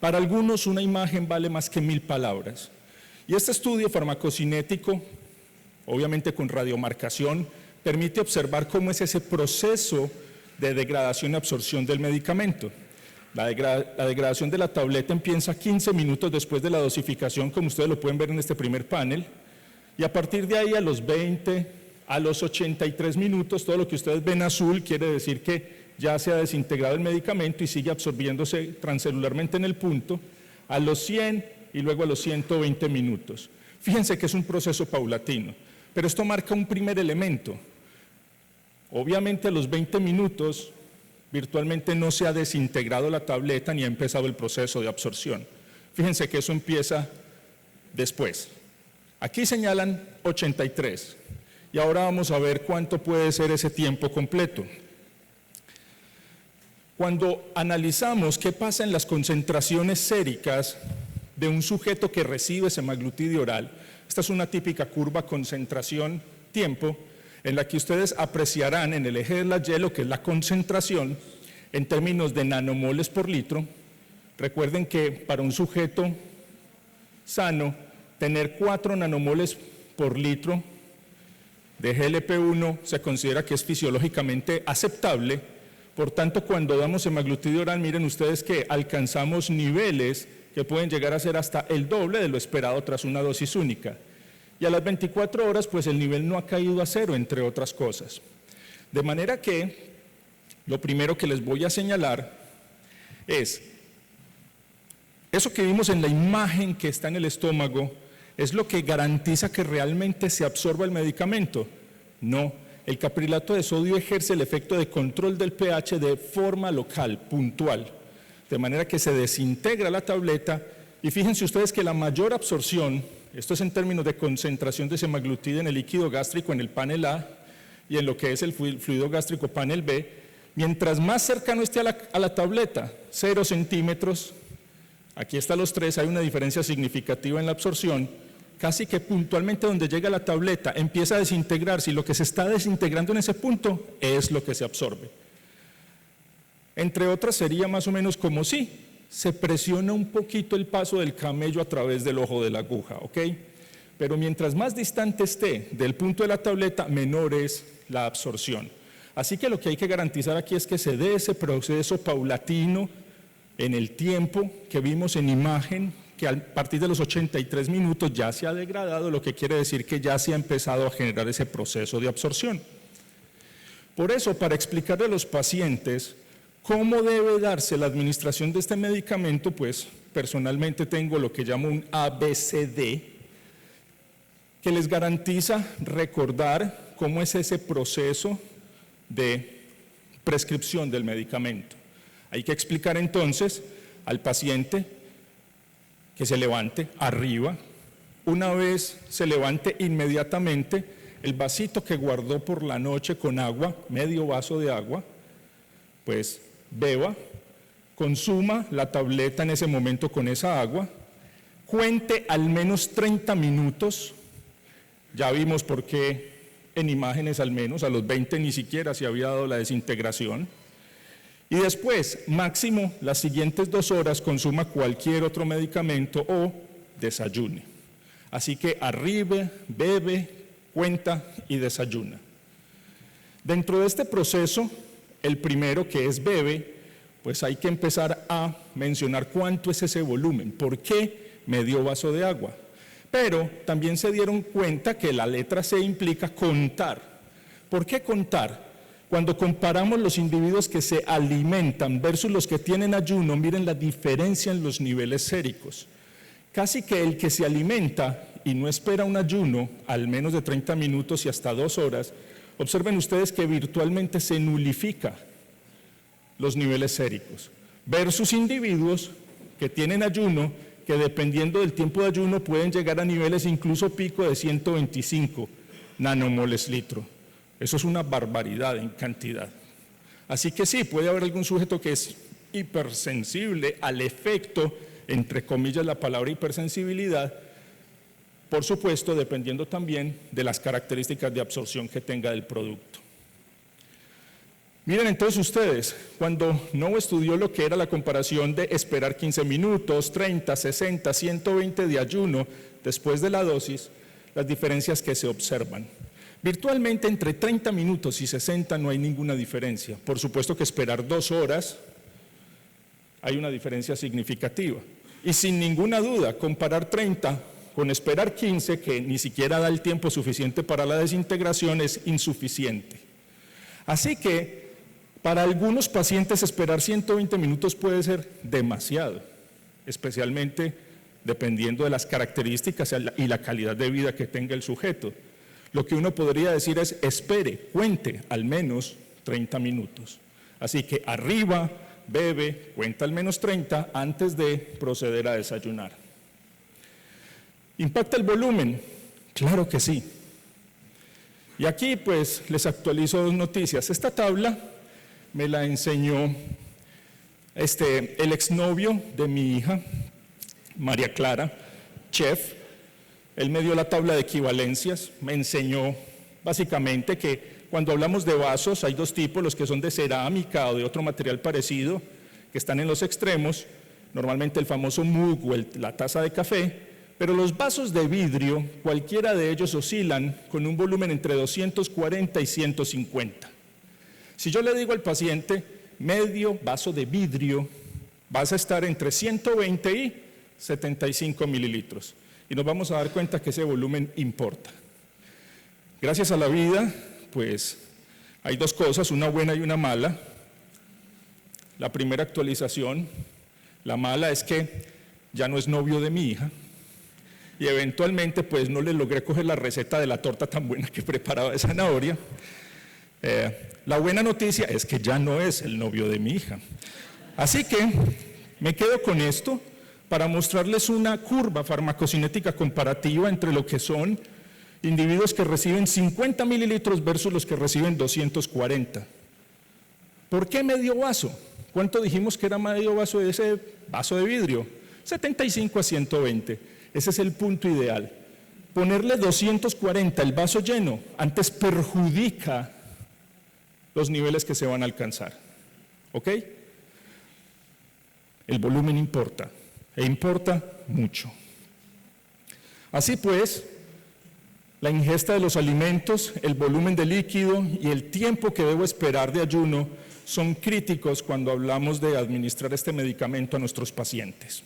Para algunos una imagen vale más que 1000 palabras. Y este estudio farmacocinético, obviamente con radiomarcación, permite observar cómo es ese proceso de degradación y absorción del medicamento. La degradación de la tableta empieza 15 minutos después de la dosificación, como ustedes lo pueden ver en este primer panel, y a partir de ahí a los 20, a los 83 minutos, todo lo que ustedes ven azul quiere decir que ya se ha desintegrado el medicamento y sigue absorbiéndose transcelularmente en el punto, a los 100 y luego a los 120 minutos. Fíjense que es un proceso paulatino, pero esto marca un primer elemento. Obviamente a los 20 minutos virtualmente no se ha desintegrado la tableta ni ha empezado el proceso de absorción. Fíjense que eso empieza después. Aquí señalan 83 y ahora vamos a ver cuánto puede ser ese tiempo completo. Cuando analizamos qué pasa en las concentraciones séricas de un sujeto que recibe semaglutide oral, esta es una típica curva concentración-tiempo, en la que ustedes apreciarán en el eje de la Y lo que es la concentración en términos de nanomoles por litro. Recuerden que para un sujeto sano, tener 4 nanomoles por litro de GLP-1 se considera que es fisiológicamente aceptable. Por tanto, cuando damos semaglutide oral, miren ustedes que alcanzamos niveles que pueden llegar a ser hasta el doble de lo esperado tras una dosis única. Y a las 24 horas, pues el nivel no ha caído a 0, entre otras cosas. De manera que, lo primero que les voy a señalar es, eso que vimos en la imagen que está en el estómago, ¿es lo que garantiza que realmente se absorba el medicamento? No. El caprilato de sodio ejerce el efecto de control del pH de forma local, puntual, de manera que se desintegra la tableta y fíjense ustedes que la mayor absorción, esto es en términos de concentración de semaglutide en el líquido gástrico en el panel A y en lo que es el fluido gástrico panel B, mientras más cercano esté a la tableta, 0 centímetros, aquí están los 3, hay una diferencia significativa en la absorción, casi que puntualmente donde llega la tableta empieza a desintegrarse y lo que se está desintegrando en ese punto es lo que se absorbe. Entre otras sería más o menos como si se presiona un poquito el paso del camello a través del ojo de la aguja, ¿ok? Pero mientras más distante esté del punto de la tableta, menor es la absorción. Así que lo que hay que garantizar aquí es que se dé ese proceso paulatino en el tiempo que vimos en imagen, que a partir de los 83 minutos ya se ha degradado, lo que quiere decir que ya se ha empezado a generar ese proceso de absorción. Por eso, para explicarle a los pacientes cómo debe darse la administración de este medicamento, pues personalmente tengo lo que llamo un ABCD, que les garantiza recordar cómo es ese proceso de prescripción del medicamento. Hay que explicar entonces al paciente que se levante arriba, una vez se levante inmediatamente, el vasito que guardó por la noche con agua, medio vaso de agua, pues beba, consuma la tableta en ese momento con esa agua, cuente al menos 30 minutos, ya vimos por qué en imágenes al menos, a los 20 ni siquiera se había dado la desintegración, y después, máximo, las siguientes 2 horas consuma cualquier otro medicamento o desayune. Así que arriba, bebe, cuenta y desayuna. Dentro de este proceso, el primero, que es bebe, pues hay que empezar a mencionar cuánto es ese volumen, por qué medio vaso de agua. Pero también se dieron cuenta que la letra C implica contar. ¿Por qué contar? Cuando comparamos los individuos que se alimentan versus los que tienen ayuno, miren la diferencia en los niveles séricos. Casi que el que se alimenta y no espera un ayuno, al menos de 30 minutos y hasta 2 horas, observen ustedes que virtualmente se nulifica los niveles séricos, versus individuos que tienen ayuno, que dependiendo del tiempo de ayuno pueden llegar a niveles incluso pico de 125 nanomoles litro. Eso es una barbaridad en cantidad. Así que sí, puede haber algún sujeto que es hipersensible al efecto, entre comillas la palabra hipersensibilidad, por supuesto dependiendo también de las características de absorción que tenga del producto. Miren entonces ustedes, cuando Novo estudió lo que era la comparación de esperar 15 minutos, 30, 60, 120 de ayuno después de la dosis, las diferencias que se observan. Virtualmente entre 30 minutos y 60 no hay ninguna diferencia. Por supuesto que esperar 2 horas hay una diferencia significativa. Y sin ninguna duda, comparar 30 con esperar 15, que ni siquiera da el tiempo suficiente para la desintegración, es insuficiente. Así que para algunos pacientes esperar 120 minutos puede ser demasiado, especialmente dependiendo de las características y la calidad de vida que tenga el sujeto. Lo que uno podría decir es, espere, cuente al menos 30 minutos. Así que arriba, bebe, cuenta al menos 30 antes de proceder a desayunar. ¿Impacta el volumen? Claro que sí. Y aquí pues les actualizo 2 noticias. Esta tabla me la enseñó el exnovio de mi hija, María Clara, chef. Él me dio la tabla de equivalencias, me enseñó básicamente que cuando hablamos de vasos hay 2 tipos, los que son de cerámica o de otro material parecido, que están en los extremos, normalmente el famoso mug o la taza de café, pero los vasos de vidrio, cualquiera de ellos oscilan con un volumen entre 240 y 150. Si yo le digo al paciente, medio vaso de vidrio, vas a estar entre 120 y 75 mililitros. Y nos vamos a dar cuenta que ese volumen importa. Gracias a la vida, pues hay 2 cosas, una buena y una mala. La primera actualización, la mala es que ya no es novio de mi hija y eventualmente pues no le logré coger la receta de la torta tan buena que preparaba de zanahoria. La buena noticia es que ya no es el novio de mi hija. Así que me quedo con esto para mostrarles una curva farmacocinética comparativa entre lo que son individuos que reciben 50 mililitros versus los que reciben 240. ¿Por qué medio vaso? ¿Cuánto dijimos que era medio vaso de ese vaso de vidrio? 75 a 120. Ese es el punto ideal. Ponerle 240 el vaso lleno antes perjudica los niveles que se van a alcanzar. ¿Ok? El volumen importa. E importa mucho. Así pues, la ingesta de los alimentos, el volumen de líquido y el tiempo que debo esperar de ayuno son críticos cuando hablamos de administrar este medicamento a nuestros pacientes.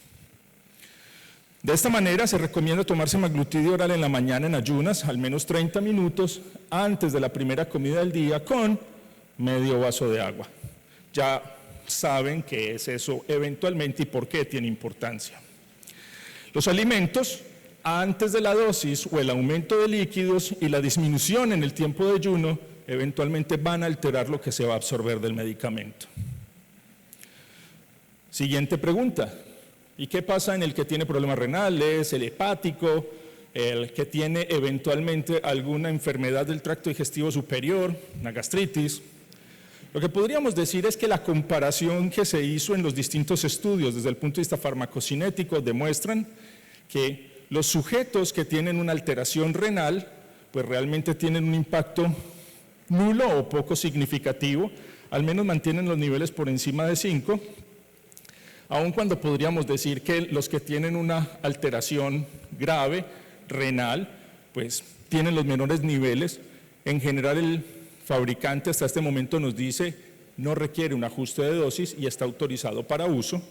De esta manera se recomienda tomar semaglutide oral en la mañana en ayunas, al menos 30 minutos antes de la primera comida del día con medio vaso de agua. Ya saben qué es eso eventualmente y por qué tiene importancia. Los alimentos antes de la dosis o el aumento de líquidos y la disminución en el tiempo de ayuno eventualmente van a alterar lo que se va a absorber del medicamento. Siguiente pregunta. ¿Y qué pasa en el que tiene problemas renales, el hepático, el que tiene eventualmente alguna enfermedad del tracto digestivo superior, una gastritis? Lo que podríamos decir es que la comparación que se hizo en los distintos estudios desde el punto de vista farmacocinético demuestran que los sujetos que tienen una alteración renal pues realmente tienen un impacto nulo o poco significativo, al menos mantienen los niveles por encima de 5, aun cuando podríamos decir que los que tienen una alteración grave renal, pues tienen los menores niveles. En general el fabricante hasta este momento nos dice no requiere un ajuste de dosis y está autorizado para uso.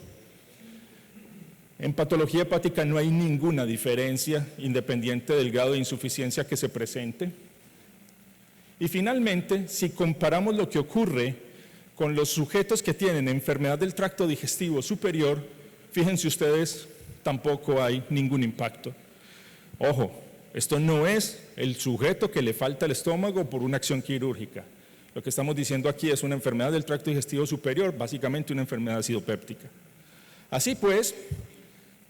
En patología hepática no hay ninguna diferencia independiente del grado de insuficiencia que se presente. Y finalmente, si comparamos lo que ocurre con los sujetos que tienen enfermedad del tracto digestivo superior, fíjense ustedes, tampoco hay ningún impacto. Ojo, esto no es el sujeto que le falta el estómago por una acción quirúrgica. Lo que estamos diciendo aquí es una enfermedad del tracto digestivo superior, básicamente una enfermedad acidopéptica. Así pues,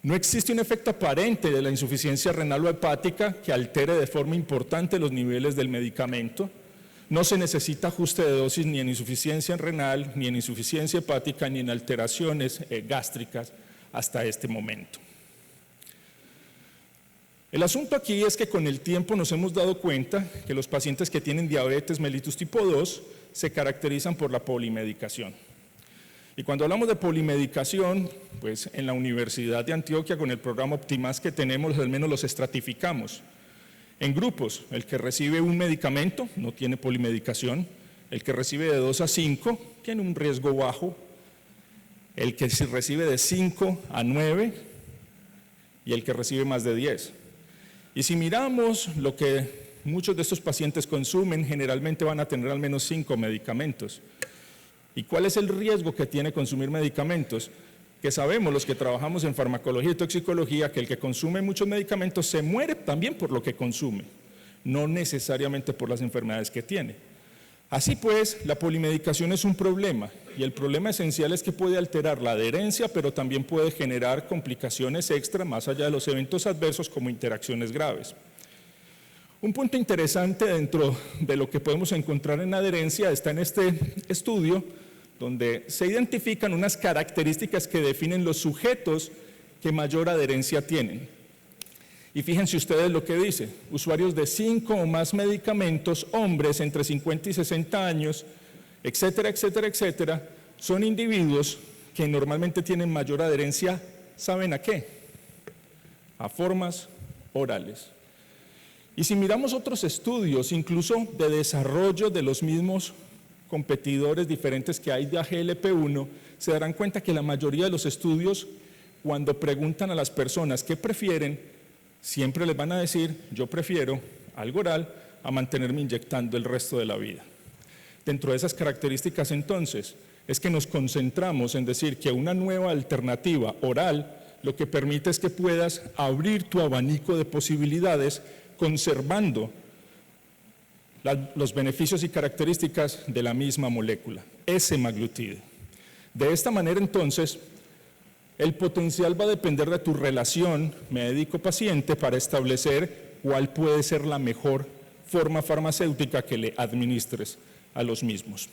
no existe un efecto aparente de la insuficiencia renal o hepática que altere de forma importante los niveles del medicamento. No se necesita ajuste de dosis ni en insuficiencia renal, ni en insuficiencia hepática, ni en alteraciones gástricas hasta este momento. El asunto aquí es que con el tiempo nos hemos dado cuenta que los pacientes que tienen diabetes mellitus tipo 2 se caracterizan por la polimedicación. Y cuando hablamos de polimedicación, pues en la Universidad de Antioquia, con el programa Optimaz que tenemos, al menos los estratificamos en grupos. El que recibe un medicamento no tiene polimedicación, el que recibe de 2 a 5 tiene un riesgo bajo, el que recibe de 5 a 9 y el que recibe más de 10. Y si miramos lo que muchos de estos pacientes consumen, generalmente van a tener al menos 5 medicamentos. ¿Y cuál es el riesgo que tiene consumir medicamentos? Que sabemos los que trabajamos en farmacología y toxicología que el que consume muchos medicamentos se muere también por lo que consume, no necesariamente por las enfermedades que tiene. Así pues, la polimedicación es un problema y el problema esencial es que puede alterar la adherencia, pero también puede generar complicaciones extra más allá de los eventos adversos como interacciones graves. Un punto interesante dentro de lo que podemos encontrar en adherencia está en este estudio, donde se identifican unas características que definen los sujetos que mayor adherencia tienen. Y fíjense ustedes lo que dice, usuarios de 5 o más medicamentos, hombres entre 50 y 60 años, etcétera, etcétera, etcétera, son individuos que normalmente tienen mayor adherencia, ¿saben a qué? A formas orales. Y si miramos otros estudios, incluso de desarrollo de los mismos competidores diferentes que hay de GLP-1, se darán cuenta que la mayoría de los estudios, cuando preguntan a las personas qué prefieren, siempre les van a decir, yo prefiero algo oral a mantenerme inyectando el resto de la vida. Dentro de esas características, entonces, es que nos concentramos en decir que una nueva alternativa oral lo que permite es que puedas abrir tu abanico de posibilidades conservando los beneficios y características de la misma molécula, semaglutide. De esta manera, entonces, el potencial va a depender de tu relación médico-paciente para establecer cuál puede ser la mejor forma farmacéutica que le administres a los mismos.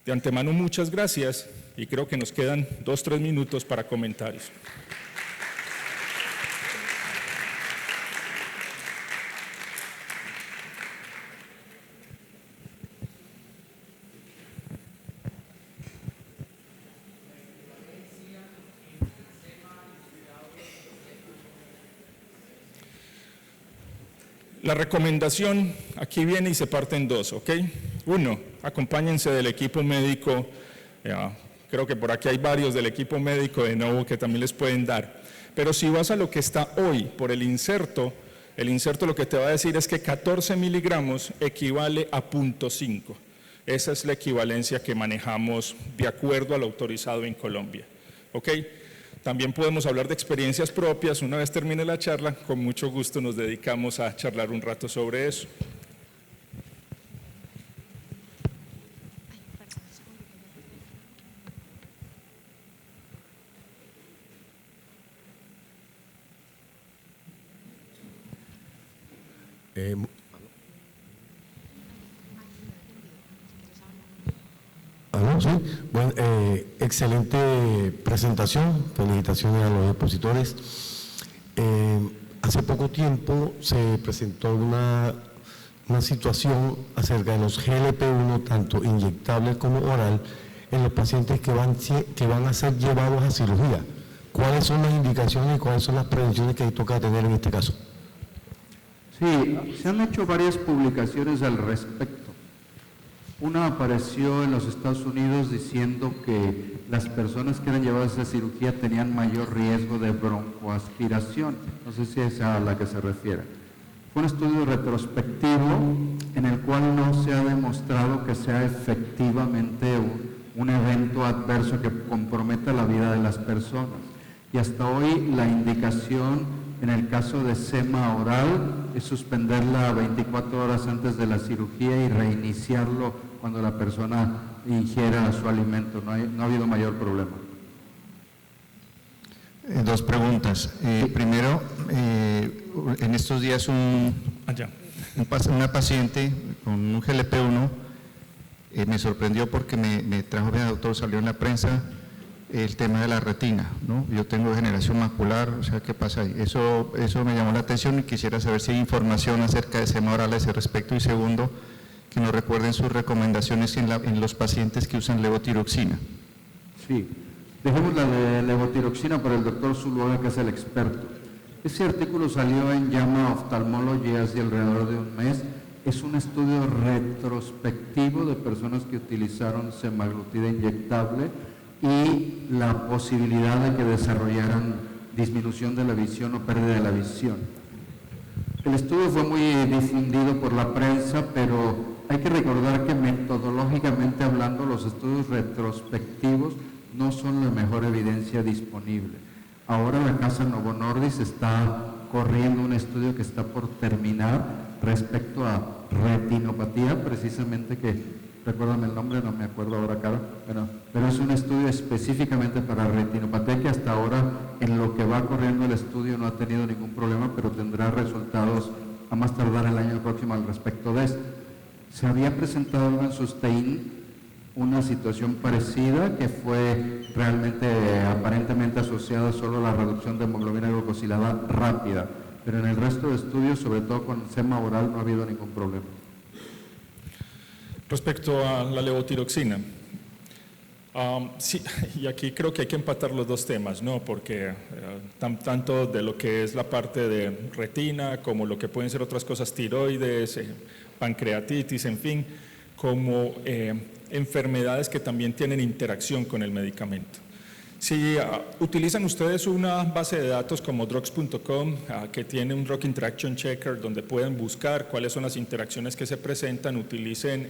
De antemano, muchas gracias y creo que nos quedan 2-3 minutos para comentarios. La recomendación aquí viene y se parte en dos, ¿ok? Uno, acompáñense del equipo médico, creo que por aquí hay varios del equipo médico de nuevo que también les pueden dar, pero si vas a lo que está hoy por el inserto lo que te va a decir es que 14 miligramos equivale a 0.5, esa es la equivalencia que manejamos de acuerdo al autorizado en Colombia, ¿ok? También podemos hablar de experiencias propias. Una vez termine la charla, con mucho gusto nos dedicamos a charlar un rato sobre eso. Sí. Bueno, excelente presentación, felicitaciones a los expositores. Hace poco tiempo se presentó una situación acerca de los GLP-1, tanto inyectable como oral, en los pacientes que van a ser llevados a cirugía. ¿Cuáles son las indicaciones y cuáles son las prevenciones que toca tener en este caso? Sí, se han hecho varias publicaciones al respecto. Una apareció en los Estados Unidos diciendo que las personas que eran llevadas a cirugía tenían mayor riesgo de broncoaspiración. No sé si es a la que se refiere. Fue un estudio retrospectivo en el cual no se ha demostrado que sea efectivamente un evento adverso que comprometa la vida de las personas. Y hasta hoy la indicación en el caso de SEMA oral es suspenderla 24 horas antes de la cirugía y reiniciarlo cuando la persona ingiera su alimento. No ha habido mayor problema. Dos preguntas. Primero, en estos días una paciente con un GLP-1 me sorprendió porque me trajo, mira, doctor, salió en la prensa el tema de la retina, ¿no? Yo tengo degeneración macular, o sea, ¿qué pasa ahí? Eso me llamó la atención y quisiera saber si hay información acerca de SEMA oral a ese respecto. Y segundo, que nos recuerden sus recomendaciones en los pacientes que usan levotiroxina. Sí, dejemos la de levotiroxina para el doctor Zuluaga, que es el experto. Ese artículo salió en JAMA Ophthalmology hace alrededor de un mes. Es un estudio retrospectivo de personas que utilizaron semaglutida inyectable y la posibilidad de que desarrollaran disminución de la visión o pérdida de la visión. El estudio fue muy difundido por la prensa, pero hay que recordar que metodológicamente hablando los estudios retrospectivos no son la mejor evidencia disponible. Ahora la Casa Novo Nordisk está corriendo un estudio que está por terminar respecto a retinopatía, precisamente que recuérdame el nombre, no me acuerdo ahora, Caro. Bueno, pero es un estudio específicamente para retinopatía que hasta ahora, en lo que va corriendo el estudio, no ha tenido ningún problema, pero tendrá resultados a más tardar el año próximo al respecto de esto. Se había presentado en Sustain una situación parecida que fue realmente aparentemente asociada solo a la reducción de hemoglobina glucosilada rápida, pero en el resto de estudios, sobre todo con SEMA oral, no ha habido ningún problema. Respecto a la levotiroxina, sí, y aquí creo que hay que empatar los dos temas, ¿no? Porque tanto de lo que es la parte de retina, como lo que pueden ser otras cosas, tiroides, pancreatitis, en fin, como enfermedades que también tienen interacción con el medicamento. Si utilizan ustedes una base de datos como drugs.com, que tiene un Drug Interaction Checker, donde pueden buscar cuáles son las interacciones que se presentan, utilicen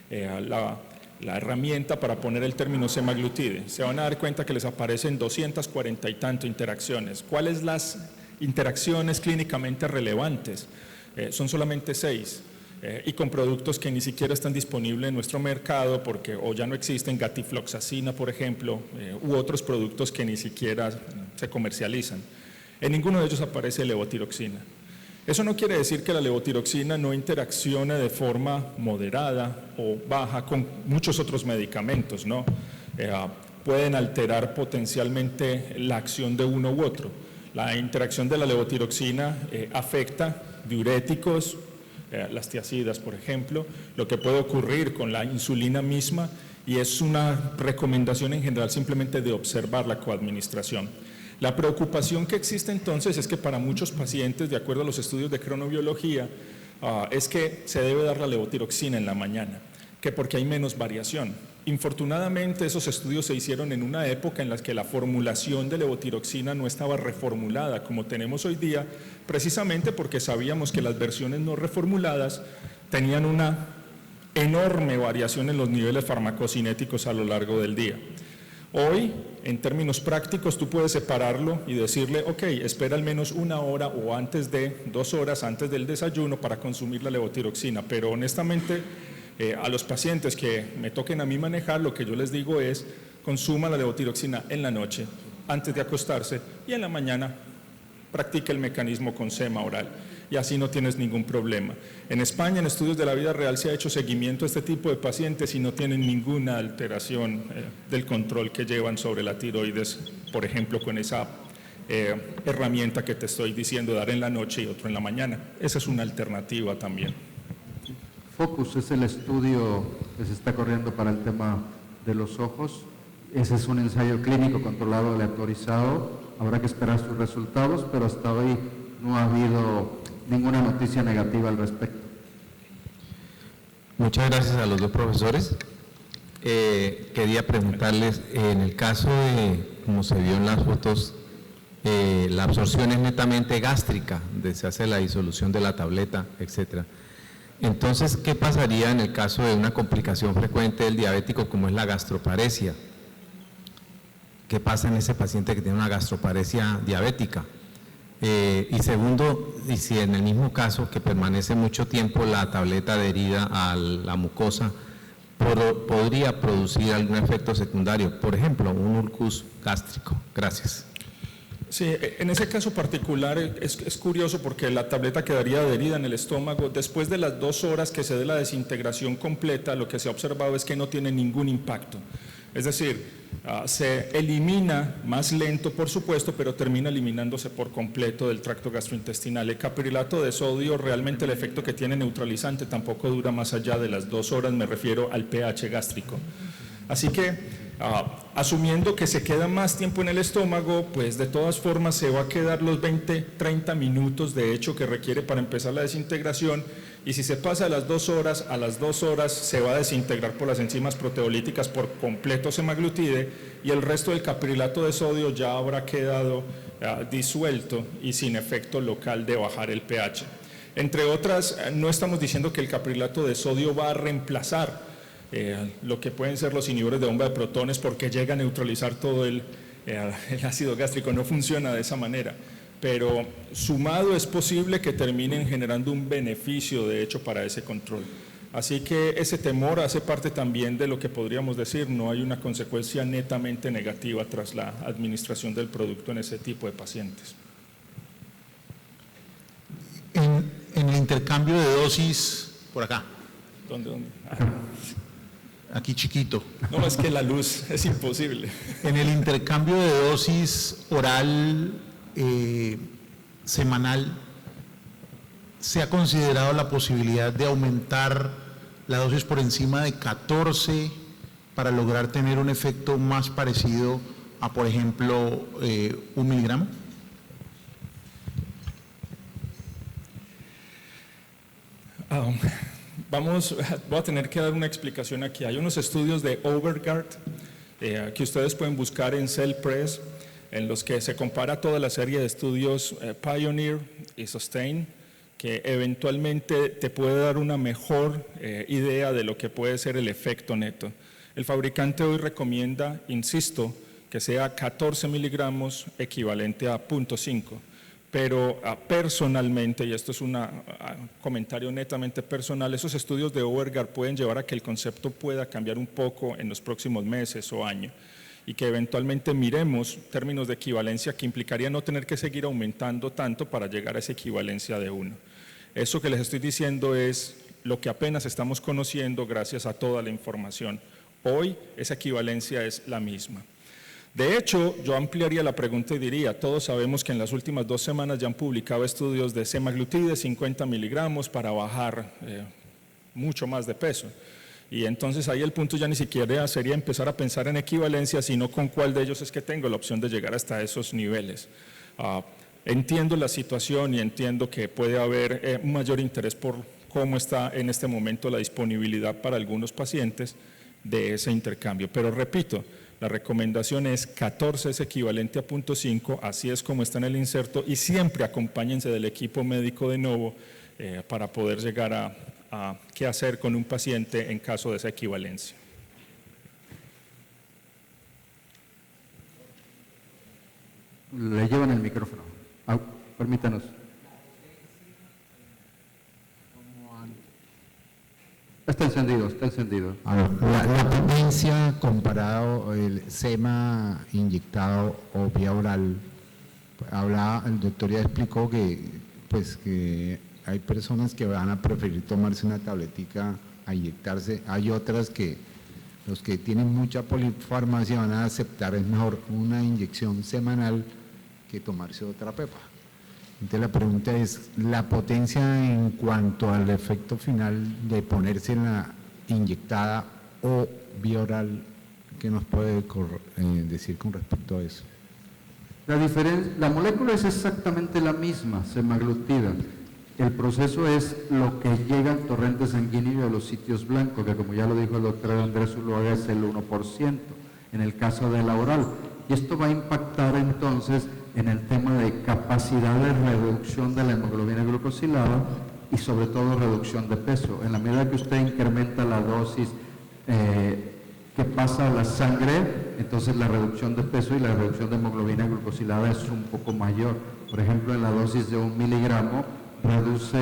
la herramienta para poner el término semaglutide. Se van a dar cuenta que les aparecen 240 y tanto interacciones. ¿Cuáles las interacciones clínicamente relevantes? Son solamente 6. Y con productos que ni siquiera están disponibles en nuestro mercado porque o ya no existen, gatifloxacina, por ejemplo, u otros productos que ni siquiera se comercializan. En ninguno de ellos aparece levotiroxina. Eso no quiere decir que la levotiroxina no interaccione de forma moderada o baja con muchos otros medicamentos, ¿no? Pueden alterar potencialmente la acción de uno u otro. La interacción de la levotiroxina afecta diuréticos, las tiacidas, por ejemplo, lo que puede ocurrir con la insulina misma, y es una recomendación en general simplemente de observar la coadministración. La preocupación que existe entonces es que para muchos pacientes, de acuerdo a los estudios de cronobiología, es que se debe dar la levotiroxina en la mañana, que porque hay menos variación. Infortunadamente, esos estudios se hicieron en una época en la que la formulación de levotiroxina no estaba reformulada como tenemos hoy día, precisamente porque sabíamos que las versiones no reformuladas tenían una enorme variación en los niveles farmacocinéticos a lo largo del día. Hoy, en términos prácticos, tú puedes separarlo y decirle, ok, espera al menos 1 hora o 2 horas antes del desayuno para consumir la levotiroxina, pero honestamente, a los pacientes que me toquen a mí manejar, lo que yo les digo es, consuma la levotiroxina en la noche, antes de acostarse, y en la mañana practique el mecanismo con SEMA oral, y así no tienes ningún problema. En España, en estudios de la vida real, se ha hecho seguimiento a este tipo de pacientes y no tienen ninguna alteración del control que llevan sobre la tiroides, por ejemplo, con esa herramienta que te estoy diciendo, dar en la noche y otro en la mañana. Esa es una alternativa también. Focus es el estudio que se está corriendo para el tema de los ojos. Ese es un ensayo clínico controlado, aleatorizado. Habrá que esperar sus resultados, pero hasta hoy no ha habido ninguna noticia negativa al respecto. Muchas gracias a los dos profesores. Quería preguntarles, en el caso de, como se vio en las fotos, la absorción es netamente gástrica, se hace la disolución de la tableta, etcétera. Entonces, ¿qué pasaría en el caso de una complicación frecuente del diabético como es la gastroparesia? ¿Qué pasa en ese paciente que tiene una gastroparesia diabética? Y segundo, y si en el mismo caso que permanece mucho tiempo la tableta adherida a la mucosa, podría producir algún efecto secundario, por ejemplo, un ulcus gástrico. Gracias. Sí, en ese caso particular es curioso porque la tableta quedaría adherida en el estómago. Después de las 2 horas que se dé la desintegración completa, lo que se ha observado es que no tiene ningún impacto. Es decir, se elimina más lento, por supuesto, pero termina eliminándose por completo del tracto gastrointestinal. El caprililato de sodio, realmente el efecto que tiene neutralizante tampoco dura más allá de las 2 horas, me refiero al pH gástrico. Así que, asumiendo que se queda más tiempo en el estómago, pues de todas formas se va a quedar los 20-30 minutos de hecho que requiere para empezar la desintegración, y si se pasa a las 2 horas, a las 2 horas se va a desintegrar por las enzimas proteolíticas por completo semaglutide, y el resto del caprililato de sodio ya habrá quedado disuelto y sin efecto local de bajar el pH. Entre otras, no estamos diciendo que el caprililato de sodio va a reemplazar lo que pueden ser los inhibidores de bomba de protones porque llega a neutralizar todo el ácido gástrico, no funciona de esa manera, pero sumado es posible que terminen generando un beneficio de hecho para ese control. Así que ese temor hace parte también de lo que podríamos decir, no hay una consecuencia netamente negativa tras la administración del producto en ese tipo de pacientes. En el intercambio de dosis, por acá. ¿Dónde? Aquí chiquito. No, es que la luz es imposible. En el intercambio de dosis oral semanal, ¿se ha considerado la posibilidad de aumentar la dosis por encima de 14 para lograr tener un efecto más parecido a, por ejemplo, 1 miligramo? Voy a tener que dar una explicación aquí. Hay unos estudios de Overgaard que ustedes pueden buscar en Cell Press, en los que se compara toda la serie de estudios Pioneer y Sustain, que eventualmente te puede dar una mejor idea de lo que puede ser el efecto neto. El fabricante hoy recomienda, insisto, que sea 14 miligramos equivalente a 0.5. Pero personalmente, y esto es un comentario netamente personal, esos estudios de Overgaard pueden llevar a que el concepto pueda cambiar un poco en los próximos meses o años, y que eventualmente miremos términos de equivalencia que implicaría no tener que seguir aumentando tanto para llegar a esa equivalencia de 1. Eso que les estoy diciendo es lo que apenas estamos conociendo gracias a toda la información. Hoy esa equivalencia es la misma. De hecho, yo ampliaría la pregunta y diría, todos sabemos que en las últimas 2 semanas ya han publicado estudios de semaglutide 50 miligramos para bajar mucho más de peso. Y entonces ahí el punto ya ni siquiera sería empezar a pensar en equivalencia, sino con cuál de ellos es que tengo la opción de llegar hasta esos niveles. Entiendo la situación y entiendo que puede haber un mayor interés por cómo está en este momento la disponibilidad para algunos pacientes de ese intercambio. Pero repito, la recomendación es 14 es equivalente a 0.5, así es como está en el inserto, y siempre acompáñense del equipo médico de Novo para poder llegar a qué hacer con un paciente en caso de esa equivalencia. Le llevan el micrófono. Permítanos. Está encendido, está encendido. La potencia comparado el sema inyectado o vía oral, el doctor ya explicó que hay personas que van a preferir tomarse una tabletica a inyectarse, hay otras que los que tienen mucha polifarmacia van a aceptar es mejor una inyección semanal que tomarse otra pepa. Entonces la pregunta es, la potencia en cuanto al efecto final de ponerse la inyectada o vía oral, ¿qué nos puede decir con respecto a eso? La molécula es exactamente la misma, semaglutida. El proceso es lo que llega al torrente sanguíneo de los sitios blancos, que como ya lo dijo el doctor Andrés Zuluaga es el 1%, en el caso de la oral. Y esto va a impactar entonces en el tema de capacidad de reducción de la hemoglobina glucosilada y sobre todo reducción de peso. En la medida que usted incrementa la dosis que pasa a la sangre, entonces la reducción de peso y la reducción de hemoglobina glucosilada es un poco mayor. Por ejemplo, en la dosis de 1 miligramo reduce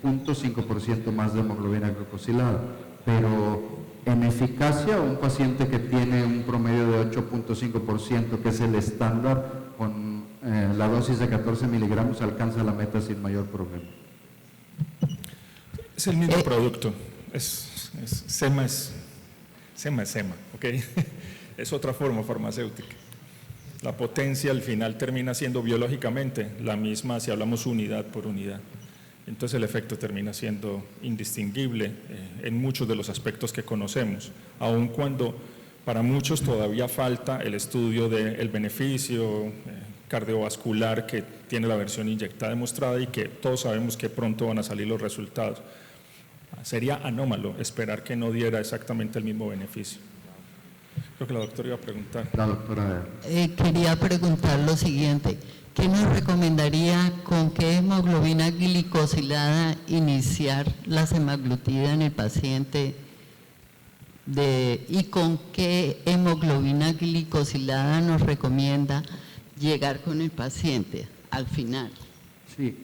0.5% más de hemoglobina glucosilada, pero en eficacia un paciente que tiene un promedio de 8.5%, que es el estándar, con la dosis de 14 miligramos alcanza la meta sin mayor problema. Es el mismo producto, SEMA es SEMA, ¿ok? Es otra forma farmacéutica. La potencia al final termina siendo biológicamente la misma si hablamos unidad por unidad. Entonces el efecto termina siendo indistinguible en muchos de los aspectos que conocemos, aun cuando para muchos todavía falta el estudio del beneficio cardiovascular que tiene la versión inyectada demostrada y que todos sabemos que pronto van a salir los resultados. Sería anómalo esperar que no diera exactamente el mismo beneficio. Creo que la doctora iba a preguntar. La doctora. Quería preguntar lo siguiente. ¿Qué nos recomendaría con qué hemoglobina glicosilada iniciar la semaglutida en el paciente y con qué hemoglobina glicosilada nos recomienda llegar con el paciente al final? Sí,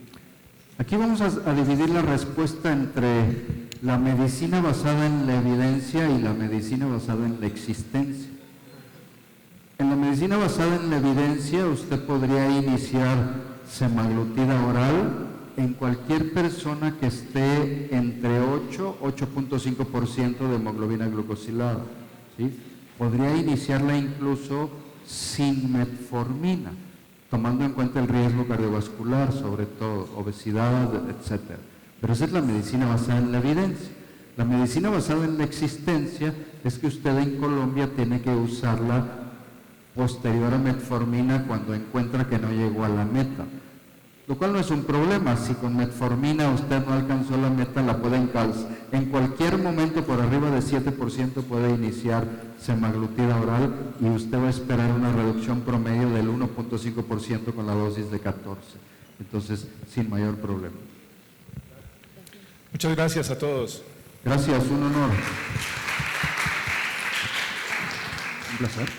aquí vamos a dividir la respuesta entre la medicina basada en la evidencia y la medicina basada en la existencia. En la medicina basada en la evidencia, usted podría iniciar semaglutida oral en cualquier persona que esté entre 8.5% de hemoglobina glucosilada, ¿sí? Podría iniciarla incluso sin metformina, tomando en cuenta el riesgo cardiovascular, sobre todo, obesidad, etcétera. Pero esa es la medicina basada en la evidencia. La medicina basada en la existencia es que usted en Colombia tiene que usarla posterior a metformina cuando encuentra que no llegó a la meta, lo cual no es un problema. Si con metformina usted no alcanzó la meta, la puede en cualquier momento por arriba de 7% puede iniciar semaglutida oral y usted va a esperar una reducción promedio del 1.5% con la dosis de 14, entonces sin mayor problema. Muchas gracias a todos. Gracias, un honor. Un placer.